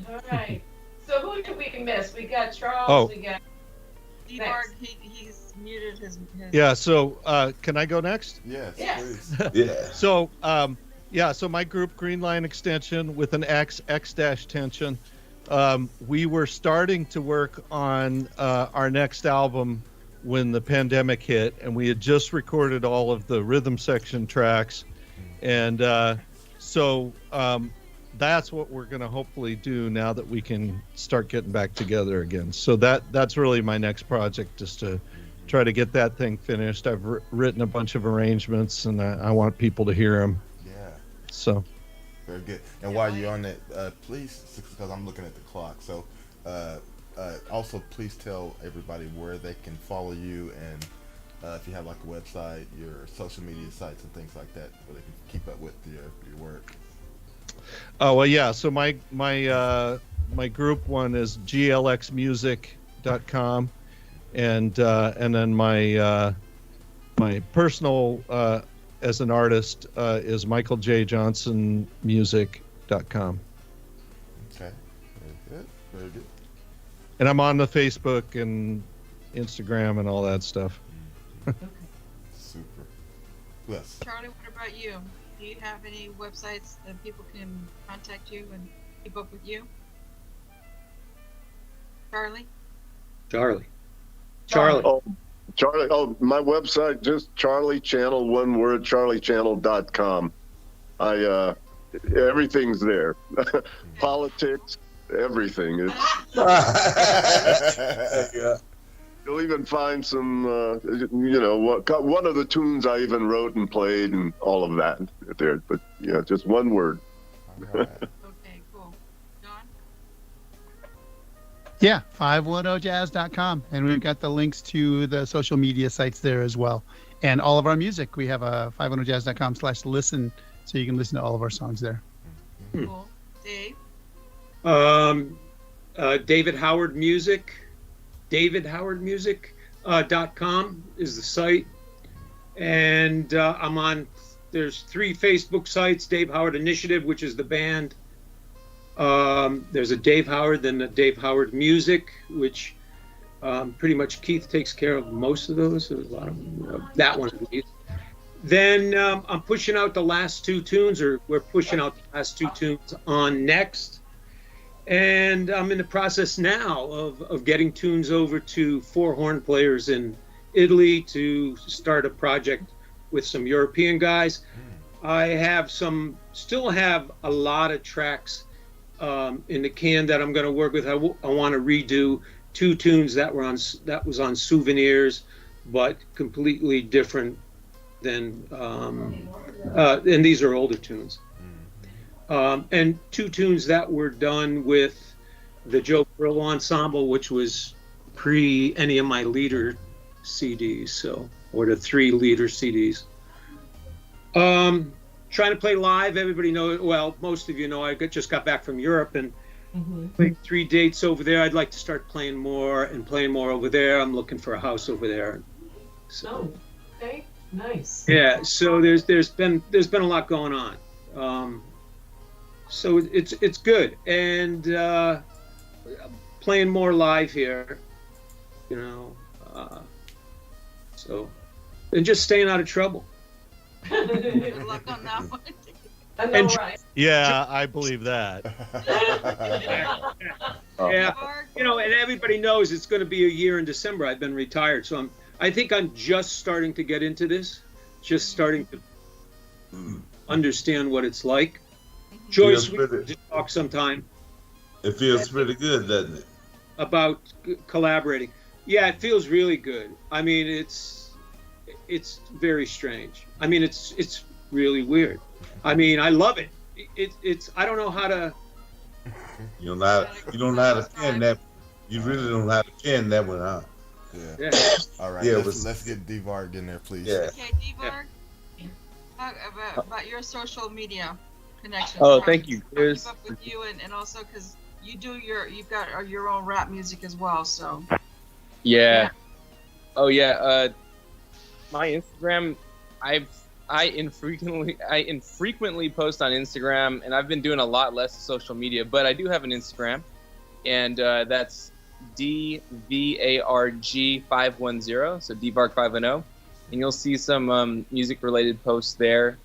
[SPEAKER 12] All right. So who did we miss? We got Charles.
[SPEAKER 6] Oh.
[SPEAKER 12] We got
[SPEAKER 11] D-Bard, he's muted his.
[SPEAKER 6] Yeah. So can I go next?
[SPEAKER 5] yes,
[SPEAKER 12] Yes.
[SPEAKER 5] please.
[SPEAKER 13] Yeah.
[SPEAKER 6] So so my group, Green Line Extension with an X dash tension, we were starting to work on our next album when the pandemic hit, and we had just recorded all of the rhythm section tracks, and so that's what we're going to hopefully do now that we can start getting back together again. So that's really my next project, is to try to get that thing finished. I've written a bunch of arrangements, and I want people to hear them.
[SPEAKER 5] Yeah.
[SPEAKER 6] So
[SPEAKER 5] Very good. And while you're on that, please, because I'm looking at the clock, so also please tell everybody where they can follow you, and if you have like a website, your social media sites and things like that, where they can keep up with your work.
[SPEAKER 6] Oh well, yeah. So my group one is glxmusic.com, and then my personal as an artist is michaeljjohnsonmusic.com.
[SPEAKER 5] Okay, very good, very good.
[SPEAKER 6] And I'm on the Facebook and Instagram and all that stuff.
[SPEAKER 5] Super. Yes.
[SPEAKER 11] Charlie, what about you? Do you have any websites that people can contact you and keep up with you? Charlie?
[SPEAKER 9] Charlie.
[SPEAKER 10] Oh, Charlie. Oh, my website, just Charlie Channel, one word, charliechannel.com. Everything's there. Politics, everything.
[SPEAKER 13] Yeah.
[SPEAKER 10] You'll even find some, one of the tunes I even wrote and played and all of that there. But, just one word.
[SPEAKER 5] All right.
[SPEAKER 11] Okay, cool. John?
[SPEAKER 8] Yeah, 510jazz.com. And we've got the links to the social media sites there as well. And all of our music. We have a 510jazz.com/listen, so you can listen to all of our songs there.
[SPEAKER 11] Cool. Dave?
[SPEAKER 9] David Howard Music. DavidHowardMusic.com is the site. And there's 3 Facebook sites: Dave Howard Initiative, which is the band. There's a Dave Howard, then a Dave Howard Music, which pretty much Keith takes care of most of those. There's a lot of them, that one at least. Then I'm pushing out the last 2 tunes, or we're pushing out the last 2 tunes on Next. And I'm in the process now of getting tunes over to 4 horn players in Italy to start a project with some European guys. I still have a lot of tracks in the can that I'm going to work with. I want to redo 2 tunes that was on Souvenirs, but completely different than, and these are older tunes. And 2 tunes that were done with the Joe Perillo Ensemble, which was pre any of my leader CDs, or the 3 leader CDs. Trying to play live. Everybody knows. Well, most of you know I just got back from Europe and played 3 dates over there. I'd like to start playing more over there. I'm looking for a house over there. So,
[SPEAKER 12] okay, nice.
[SPEAKER 9] Yeah. So there's been a lot going on. So it's good, and playing more live here, so, and just staying out of trouble.
[SPEAKER 11] Good luck on that one.
[SPEAKER 12] I know, right?
[SPEAKER 6] Yeah, I believe that.
[SPEAKER 9] Yeah, and everybody knows it's going to be a year in December. I've been retired, so I think I'm just starting to get into this, just starting to understand what it's like. Joyce, we could talk sometime.
[SPEAKER 13] It feels pretty good, doesn't it?
[SPEAKER 9] About collaborating. Yeah, it feels really good. I mean, it's very strange. I mean, it's really weird. I mean, I love it. It's I don't know how to.
[SPEAKER 13] You don't know how to pen that. You really don't know how to pen that one out.
[SPEAKER 5] Yeah. All right.
[SPEAKER 13] Yeah,
[SPEAKER 5] let's get D-Varg in there, please.
[SPEAKER 13] Yeah.
[SPEAKER 11] Okay, D-Varg, talk about your social media connections.
[SPEAKER 7] Oh, thank you.
[SPEAKER 11] I'll keep up with you, and also because you've got your own rap music as well, so.
[SPEAKER 7] Yeah. Oh yeah. My Instagram, I infrequently post on Instagram, and I've been doing a lot less social media, but I do have an Instagram, and that's DVARG510, so DVARG510, and you'll see some music related posts there.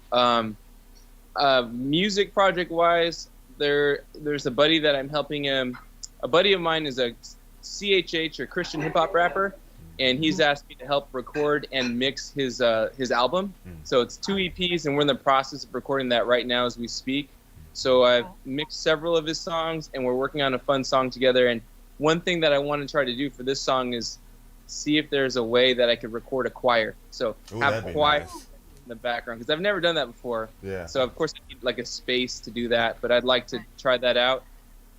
[SPEAKER 7] Music project wise, there's a buddy that I'm helping him. A buddy of mine is a CHH or Christian hip hop rapper, and he's asked me to help record and mix his album. So it's 2 EPs, and we're in the process of recording that right now as we speak. So I've mixed several of his songs, and we're working on a fun song together. And one thing that I want to try to do for this song is see if there's a way that I could record a choir. So have choir in the background, because I've never done that before.
[SPEAKER 5] Yeah.
[SPEAKER 7] So of course I need like a space to do that, but I'd like to try that out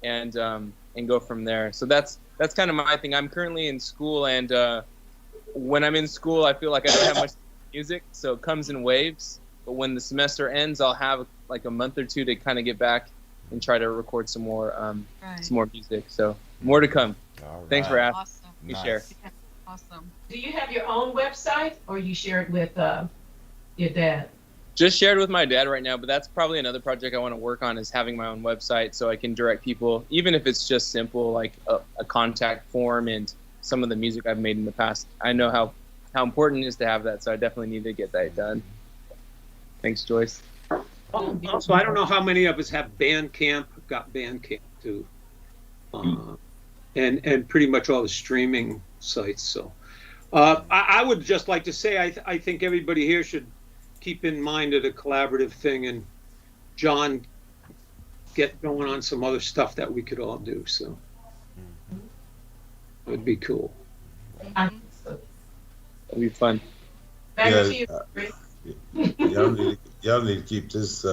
[SPEAKER 7] and go from there. So that's kind of my thing. I'm currently in school, and when I'm in school, I feel like I don't have much music, so it comes in waves. But when the semester ends, I'll have like a month or 2 to kind of get back and try to record some more music. So more to come.
[SPEAKER 5] All right.
[SPEAKER 7] Thanks for asking.
[SPEAKER 11] Awesome.
[SPEAKER 7] Me share.
[SPEAKER 11] Yeah, awesome.
[SPEAKER 12] Do you have your own website, or you share it with your dad?
[SPEAKER 7] Just shared with my dad right now, but that's probably another project I want to work on, is having my own website so I can direct people, even if it's just simple, like a contact form and some of the music I've made in the past. I know how important it is to have that, so I definitely need to get that done. Thanks, Joyce.
[SPEAKER 9] Also, I don't know how many of us have Bandcamp, got Bandcamp too. And pretty much all the streaming sites. So I would just like to say I think everybody here should keep in mind of the collaborative thing, and John get going on some other stuff that we could all do. So it would be cool.
[SPEAKER 7] It'll be fun.
[SPEAKER 12] Back to you, Chris.
[SPEAKER 13] Y'all need to keep this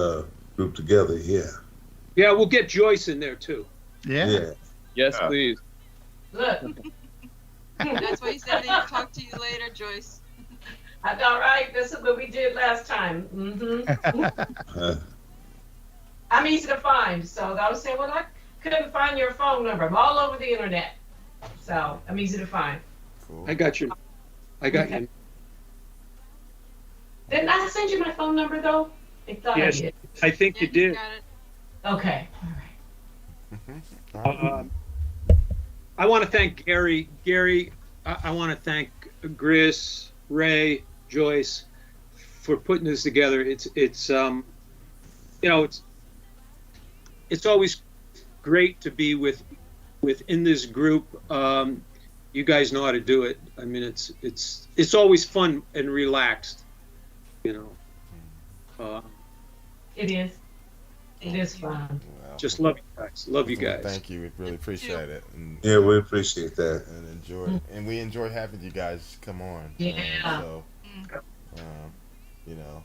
[SPEAKER 13] group together here.
[SPEAKER 9] Yeah, we'll get Joyce in there too.
[SPEAKER 8] Yeah.
[SPEAKER 7] Yes, please.
[SPEAKER 12] Look.
[SPEAKER 11] That's why he said he'd talk to you later, Joyce.
[SPEAKER 12] That's all right. This is what we did last time. Mm-hmm. I'm easy to find. So I was saying, well, I couldn't find your phone number. I'm all over the internet. So I'm easy to find.
[SPEAKER 5] Cool.
[SPEAKER 9] I got you.
[SPEAKER 12] Okay. Didn't I send you my phone number, though? I thought
[SPEAKER 9] Yes,
[SPEAKER 12] I did.
[SPEAKER 9] I think you did.
[SPEAKER 11] Got it.
[SPEAKER 12] Okay. All right.
[SPEAKER 9] I want to thank Gary. Gary, I want to thank Gris, Ray, Joyce for putting this together. It's always great to be within this group. You guys know how to do it. I mean, it's always fun and relaxed.
[SPEAKER 12] It is. It is fun.
[SPEAKER 5] Well,
[SPEAKER 9] Just love you guys. Love you guys.
[SPEAKER 5] Thank you. We really appreciate it. And,
[SPEAKER 13] Yeah, we appreciate that.
[SPEAKER 5] and we enjoy having you guys come on.
[SPEAKER 12] Yeah.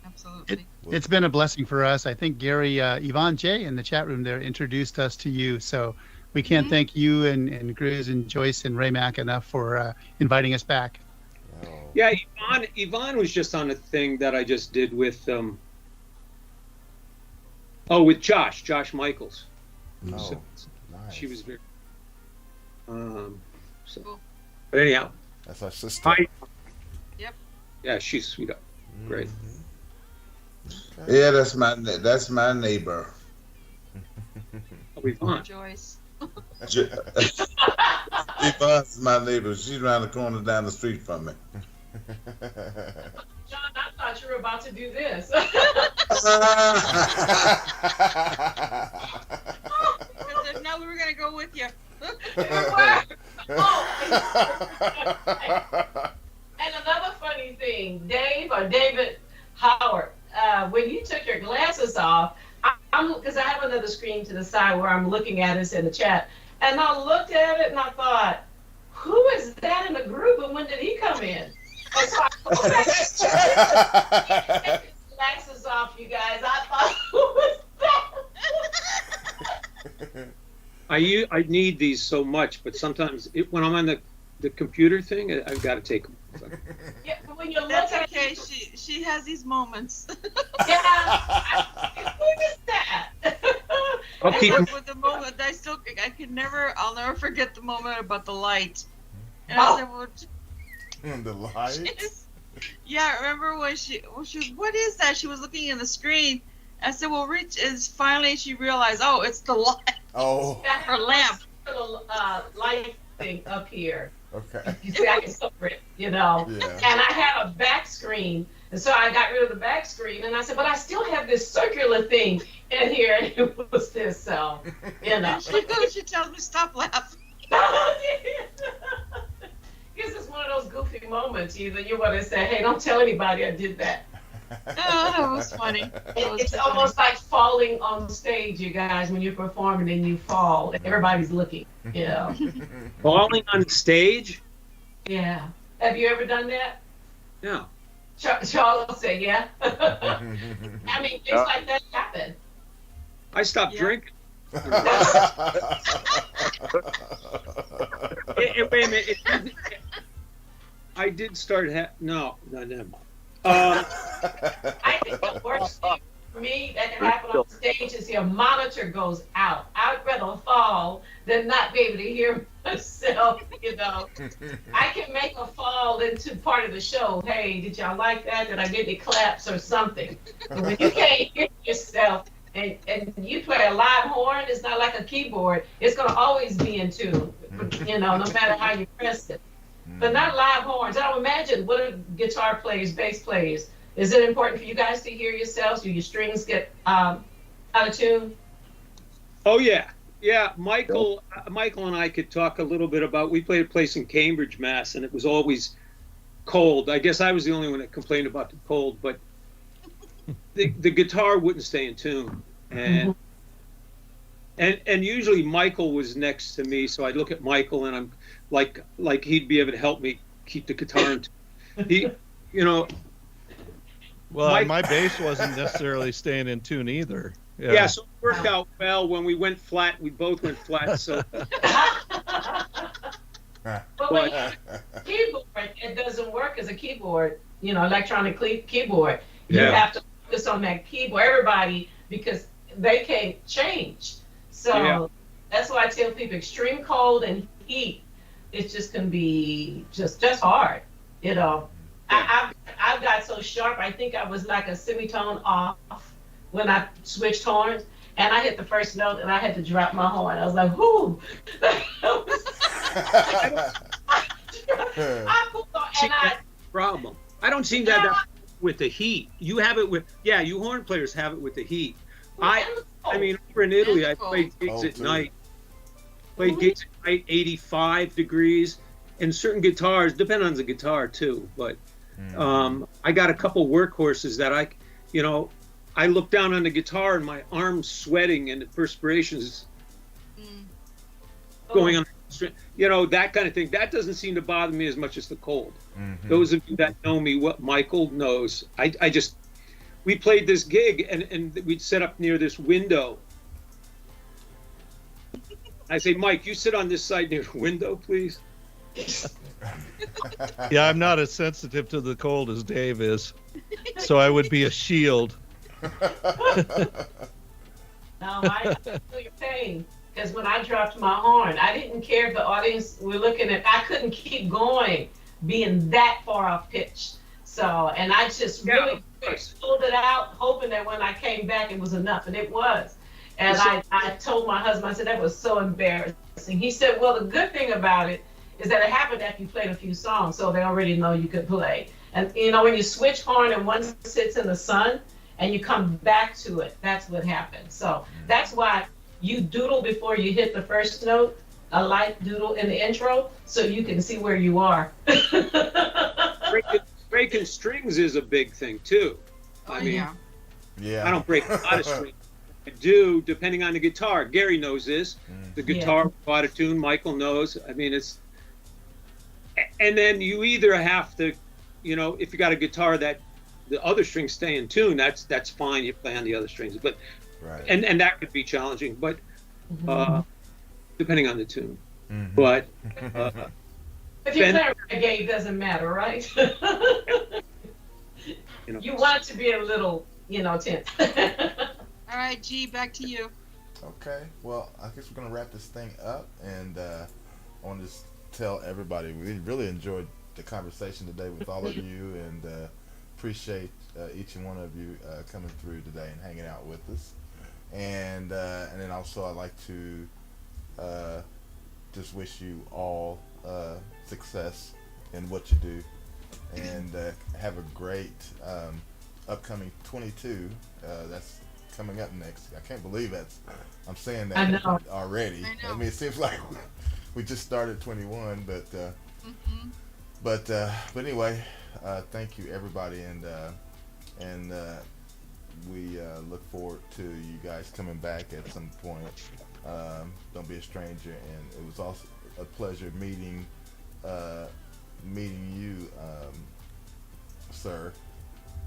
[SPEAKER 11] Absolutely.
[SPEAKER 8] It's been a blessing for us. I think Gary, Yvonne J in the chat room there introduced us to you. So we can't thank you and Grizz and Joyce and Ray Mack enough for inviting us back.
[SPEAKER 5] Oh,
[SPEAKER 9] Yeah, Yvonne was just on a thing that I just did with with Josh Michaels.
[SPEAKER 5] oh,
[SPEAKER 9] So
[SPEAKER 5] nice.
[SPEAKER 9] she was very so.
[SPEAKER 11] Cool.
[SPEAKER 9] But anyhow,
[SPEAKER 5] That's our sister.
[SPEAKER 9] hi.
[SPEAKER 11] Yep.
[SPEAKER 9] Yeah, she's sweet. Great.
[SPEAKER 5] Okay.
[SPEAKER 13] Yeah, that's my neighbor.
[SPEAKER 9] Yvonne.
[SPEAKER 11] Joyce.
[SPEAKER 13] Yvonne's my neighbor. She's around the corner down the street from me.
[SPEAKER 12] John, I thought you were about to do this.
[SPEAKER 11] Because if not, we were going to go with you.
[SPEAKER 12] And another funny thing, David Howard, when you took your glasses off, because I have another screen to the side where I'm looking at us in the chat, and I looked at it and I thought, who is that in the group and when did he come in? And so I go back and take his glasses off, you guys. I thought, who was that?
[SPEAKER 9] I need these so much, but sometimes when I'm on the computer thing, I've got to take them.
[SPEAKER 12] Yeah, but when you look
[SPEAKER 11] That's
[SPEAKER 12] at
[SPEAKER 11] okay. She has these moments.
[SPEAKER 12] who is that?
[SPEAKER 9] I'll keep them.
[SPEAKER 11] With the moment, I'll never forget the moment about the light. And I said, well,
[SPEAKER 5] The lights.
[SPEAKER 11] yeah, remember when she was, what is that? She was looking in the screen. I said, well, Rich is finally, she realized, oh, it's the light.
[SPEAKER 5] Oh.
[SPEAKER 11] Her lamp.
[SPEAKER 12] Little light thing up here.
[SPEAKER 5] Okay.
[SPEAKER 12] You see, I can cover it,
[SPEAKER 5] Yeah.
[SPEAKER 12] And I had a back screen, and so I got rid of the back screen, and I said, but I still have this circular thing in here, and it was this, so,
[SPEAKER 11] She tells me, stop laughing.
[SPEAKER 12] This is one of those goofy moments. You want to say, hey, don't tell anybody I did that.
[SPEAKER 11] Oh, that was funny.
[SPEAKER 12] It's almost like falling on stage, you guys, when you're performing and you fall, and everybody's looking,
[SPEAKER 9] Falling on stage?
[SPEAKER 12] Yeah. Have you ever done that?
[SPEAKER 9] No.
[SPEAKER 12] Charles said, yeah. I mean, things like that happen.
[SPEAKER 9] I stopped drinking. Wait a minute. I did start. No, never mind.
[SPEAKER 12] I think the worst thing for me that can happen on stage is your monitor goes out. I'd rather fall than not be able to hear myself, I can make a fall into part of the show. Hey, did y'all like that? Did I get any claps or something? But when you can't hear yourself and you play a live horn, it's not like a keyboard. It's going to always be in tune, no matter how you press it. But not live horns. I don't imagine, what are guitar players, bass players? Is it important for you guys to hear yourselves? Do your strings get out of tune?
[SPEAKER 9] Oh, yeah. Yeah, Michael and I could talk a little bit about, we played a place in Cambridge, Mass, and it was always cold. I guess I was the only one that complained about the cold, but the guitar wouldn't stay in tune. And usually Michael was next to me, so I'd look at Michael and I'm like he'd be able to help me keep the guitar in tune.
[SPEAKER 6] Well, my bass wasn't necessarily staying in tune either.
[SPEAKER 9] Yeah, so it worked out well. When we went flat, we both went flat. So
[SPEAKER 12] But when you use a keyboard, it doesn't work as a keyboard, electronic keyboard. You
[SPEAKER 6] Yeah.
[SPEAKER 12] have to focus on that keyboard, everybody, because they can't change. So
[SPEAKER 6] Yeah.
[SPEAKER 12] that's why I tell people extreme cold and heat, it's just going to be just hard. I've got so sharp, I think I was like a semitone off when I switched horns. And I hit the first note, and I had to drop my horn. I was like, "Whoo!" I pulled on, and
[SPEAKER 9] problem. I don't see that with the heat. You have it with, you horn players have it with the heat. I mean, over in Italy, I played gigs at night. Played gigs at night, 85 degrees, and certain guitars, depend on the guitar too. But I got a couple workhorses that I look down on the guitar and my arm's sweating and the perspiration's going on. That kind of thing. That doesn't seem to bother me as much as the cold.
[SPEAKER 5] Mm-hmm.
[SPEAKER 9] Those of you that know me, what Michael knows, we played this gig and we'd set up near this window. I say, Mike, you sit on this side near the window, please.
[SPEAKER 6] Yeah, I'm not as sensitive to the cold as Dave is, so I would be a shield.
[SPEAKER 12] No, I feel your pain. Because when I dropped my horn, I didn't care if the audience were looking at, I couldn't keep going being that far off pitch. So, and I just really pulled it out, hoping that when I came back, it was enough. And it was. And I told my husband, I said, that was so embarrassing. He said, well, the good thing about it is that it happened after you played a few songs, so they already know you could play. And, when you switch horn and one sits in the sun and you come back to it, that's what happens. So that's why you doodle before you hit the first note, a light doodle in the intro, so you can see where you are.
[SPEAKER 9] Breaking strings is a big thing too. I mean, I don't break a lot of strings. I do, depending on the guitar. Gary knows this. The guitar out of tune. Michael knows. I mean, and then you either have to, if you got a guitar that the other strings stay in tune, that's fine. You play on the other strings, but and that could be challenging, but depending on the tune.
[SPEAKER 5] Mm-hmm.
[SPEAKER 9] But
[SPEAKER 12] if you're playing reggae, it doesn't matter, right? You want to be a little, tense.
[SPEAKER 11] All right, G, back to you.
[SPEAKER 5] Okay, well, I guess we're gonna wrap this thing up, and I want to just tell everybody we really enjoyed the conversation today with all of you, and appreciate each and one of you coming through today and hanging out with us. And then also I'd like to just wish you all success in what you do, and have a great upcoming 22. That's coming up next. I can't believe I'm saying that
[SPEAKER 12] I know.
[SPEAKER 5] already.
[SPEAKER 11] I know.
[SPEAKER 5] mean, it seems like we just started 21, but but anyway, thank you everybody, and we look forward to you guys coming back at some point. Don't be a stranger, and it was also a pleasure meeting you, sir.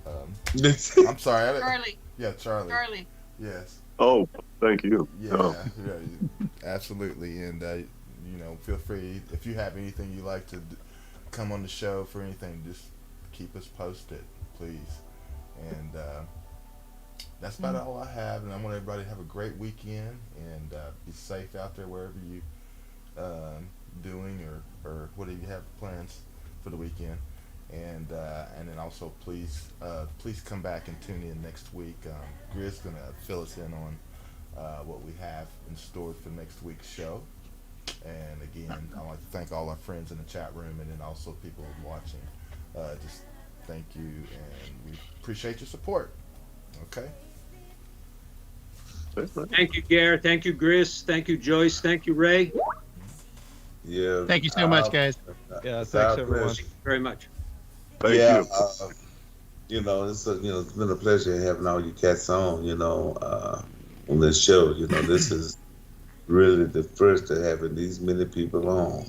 [SPEAKER 5] I'm sorry.
[SPEAKER 11] Charlie.
[SPEAKER 5] Yeah, Charlie.
[SPEAKER 11] Charlie.
[SPEAKER 5] Yes.
[SPEAKER 10] Oh, thank you.
[SPEAKER 5] Yeah, absolutely. And feel free if you have anything you like to come on the show for anything, just keep us posted, please. And that's about all I have. And I want everybody to have a great weekend, and be safe out there wherever you doing or what do you have plans for the weekend. And then also please come back and tune in next week. Griz's gonna fill us in on what we have in store for next week's show. And again, I'd like to thank all our friends in the chat room, and then also people watching. Just thank you, and we appreciate your support. Okay.
[SPEAKER 9] thank you, Gare. Thank you, Gris. Thank you, Joyce. Thank you, Ray.
[SPEAKER 13] Yeah.
[SPEAKER 8] Thank you so much, guys.
[SPEAKER 6] Yeah, thanks everyone.
[SPEAKER 9] Thank you very much.
[SPEAKER 10] Thank you.
[SPEAKER 13] It's been a pleasure having all you cats on, on this show. This is really the first to having these many people on,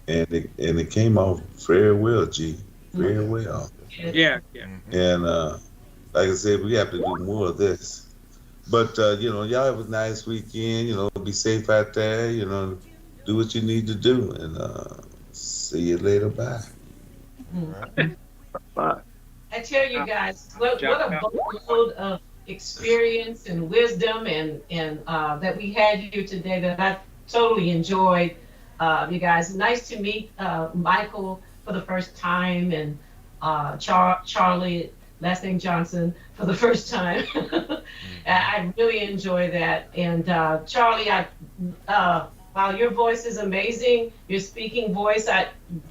[SPEAKER 13] and it came off very well, G, very well.
[SPEAKER 9] Yeah.
[SPEAKER 13] And like I said, we have to do more of this. But y'all have a nice weekend. Be safe out there. Do what you need to do, and See you later. Bye.
[SPEAKER 10] Bye.
[SPEAKER 12] I tell you guys, what a boatload of experience and wisdom and that we had here today that I totally enjoyed. You guys, nice to meet Michael for the first time and Charlie, last name Johnson, for the first time. I really enjoy that. And Charlie, while your voice is amazing, your speaking voice, I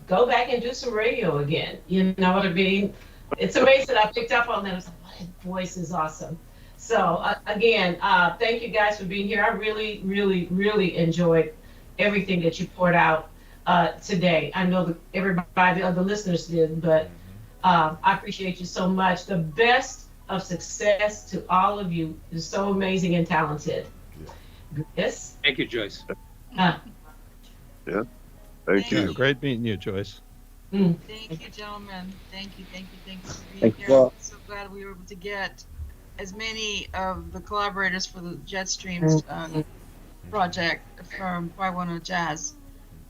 [SPEAKER 12] go back and do some radio again. You know what I mean? It's amazing. I picked up on that. I was like, wow, that voice is awesome. So again, thank you guys for being here. I really, really, really enjoyed everything that you poured out today. I know that everybody, the listeners did, but I appreciate you so much. The best of success to all of you. You're so amazing and talented. Yes.
[SPEAKER 9] Thank you, Joyce.
[SPEAKER 10] Yeah. Thank you.
[SPEAKER 6] Great meeting you, Joyce.
[SPEAKER 11] Thank you, gentlemen. Thank you for being
[SPEAKER 14] Thank
[SPEAKER 11] here.
[SPEAKER 14] you.
[SPEAKER 11] I'm so glad we were able to get as many of the collaborators for the Jetstreams project from 510 Jazz.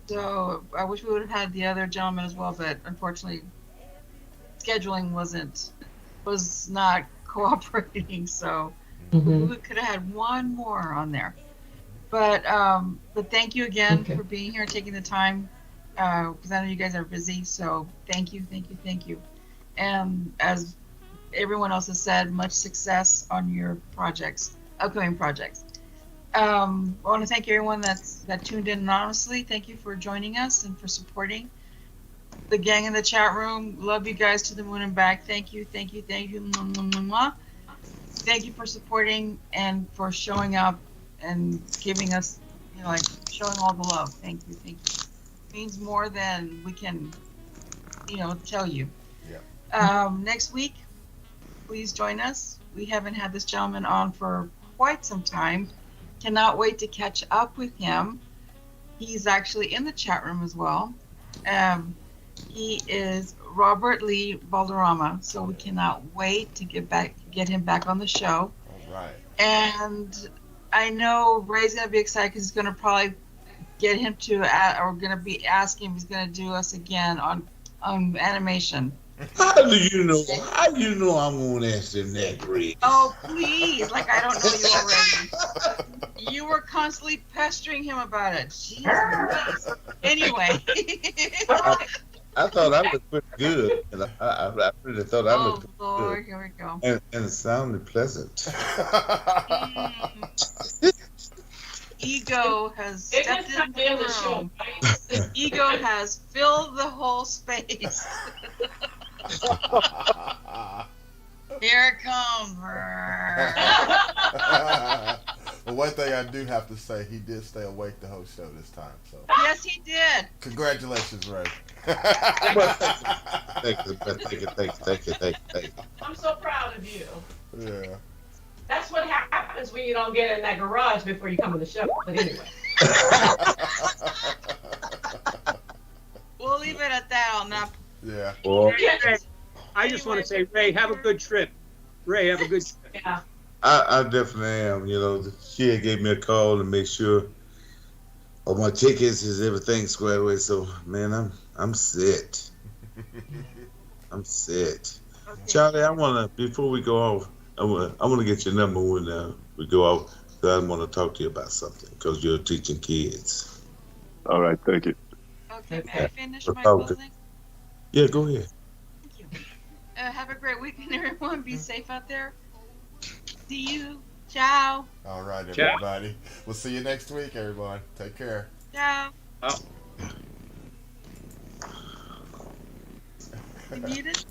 [SPEAKER 11] So I wish we would have had the other gentlemen as well, but unfortunately scheduling was not cooperating. So we could have had one more on there. But thank you again for being here and taking the time. Because I know you guys are busy, so thank you. And as everyone else has said, much success on your upcoming projects. I want to thank everyone that tuned in anonymously. Thank you for joining us and for supporting the gang in the chat room. Love you guys to the moon and back. Thank you. Thank you for supporting and for showing up and giving us, showing all the love. Thank you. Means more than we can, tell you. Yeah. Next week, please join us. We haven't had this gentleman on for quite some time. Cannot wait to catch up with him. He's actually in the chat room as well. He is Robert Lee Valderrama, so we cannot wait to get him back on the show.
[SPEAKER 5] All right.
[SPEAKER 11] And I know Ray's gonna be excited because he's gonna probably get him to, or going to be asking if he's going to do us again on animation.
[SPEAKER 13] How do you know? How do you know I'm going to ask him that, Greg?
[SPEAKER 11] Oh, please. Like, I don't know you already. You were constantly pestering him about it. Jeez. Anyway.
[SPEAKER 13] I thought I was pretty good. And I really thought I was pretty
[SPEAKER 11] Lord,
[SPEAKER 13] good.
[SPEAKER 11] Here we go.
[SPEAKER 13] And it sounded pleasant.
[SPEAKER 11] Ego has stepped into the room. Ego has filled the whole space. Here it comes.
[SPEAKER 5] Well, one thing I do have to say, he did stay awake the whole show this time. So
[SPEAKER 11] yes, he did.
[SPEAKER 5] Congratulations, Ray.
[SPEAKER 13] Thank you.
[SPEAKER 12] I'm so proud of you.
[SPEAKER 5] Yeah.
[SPEAKER 12] That's what happens when you don't get in that garage before you come on the show. But anyway.
[SPEAKER 11] We'll leave it at that on that.
[SPEAKER 5] Yeah.
[SPEAKER 9] Well, I just want to say, Ray, have a good trip. Ray, have a good trip.
[SPEAKER 12] Yeah.
[SPEAKER 13] I definitely am. She had gave me a call to make sure all my tickets is everything squared away. So, man, I'm set. I'm set. Okay. Charlie, I wanna before we go off, I want to get your number when we go out. I want to talk to you about something because you're teaching kids.
[SPEAKER 10] All right, thank you.
[SPEAKER 11] Okay, may I finish my closing?
[SPEAKER 13] Yeah, go ahead.
[SPEAKER 11] Thank you. Have a great weekend, everyone. Be safe out there. See you. Ciao.
[SPEAKER 5] All right, everybody. Ciao. We'll see you next week, everyone. Take care.
[SPEAKER 11] Ciao.
[SPEAKER 9] Oh.
[SPEAKER 11] You muted?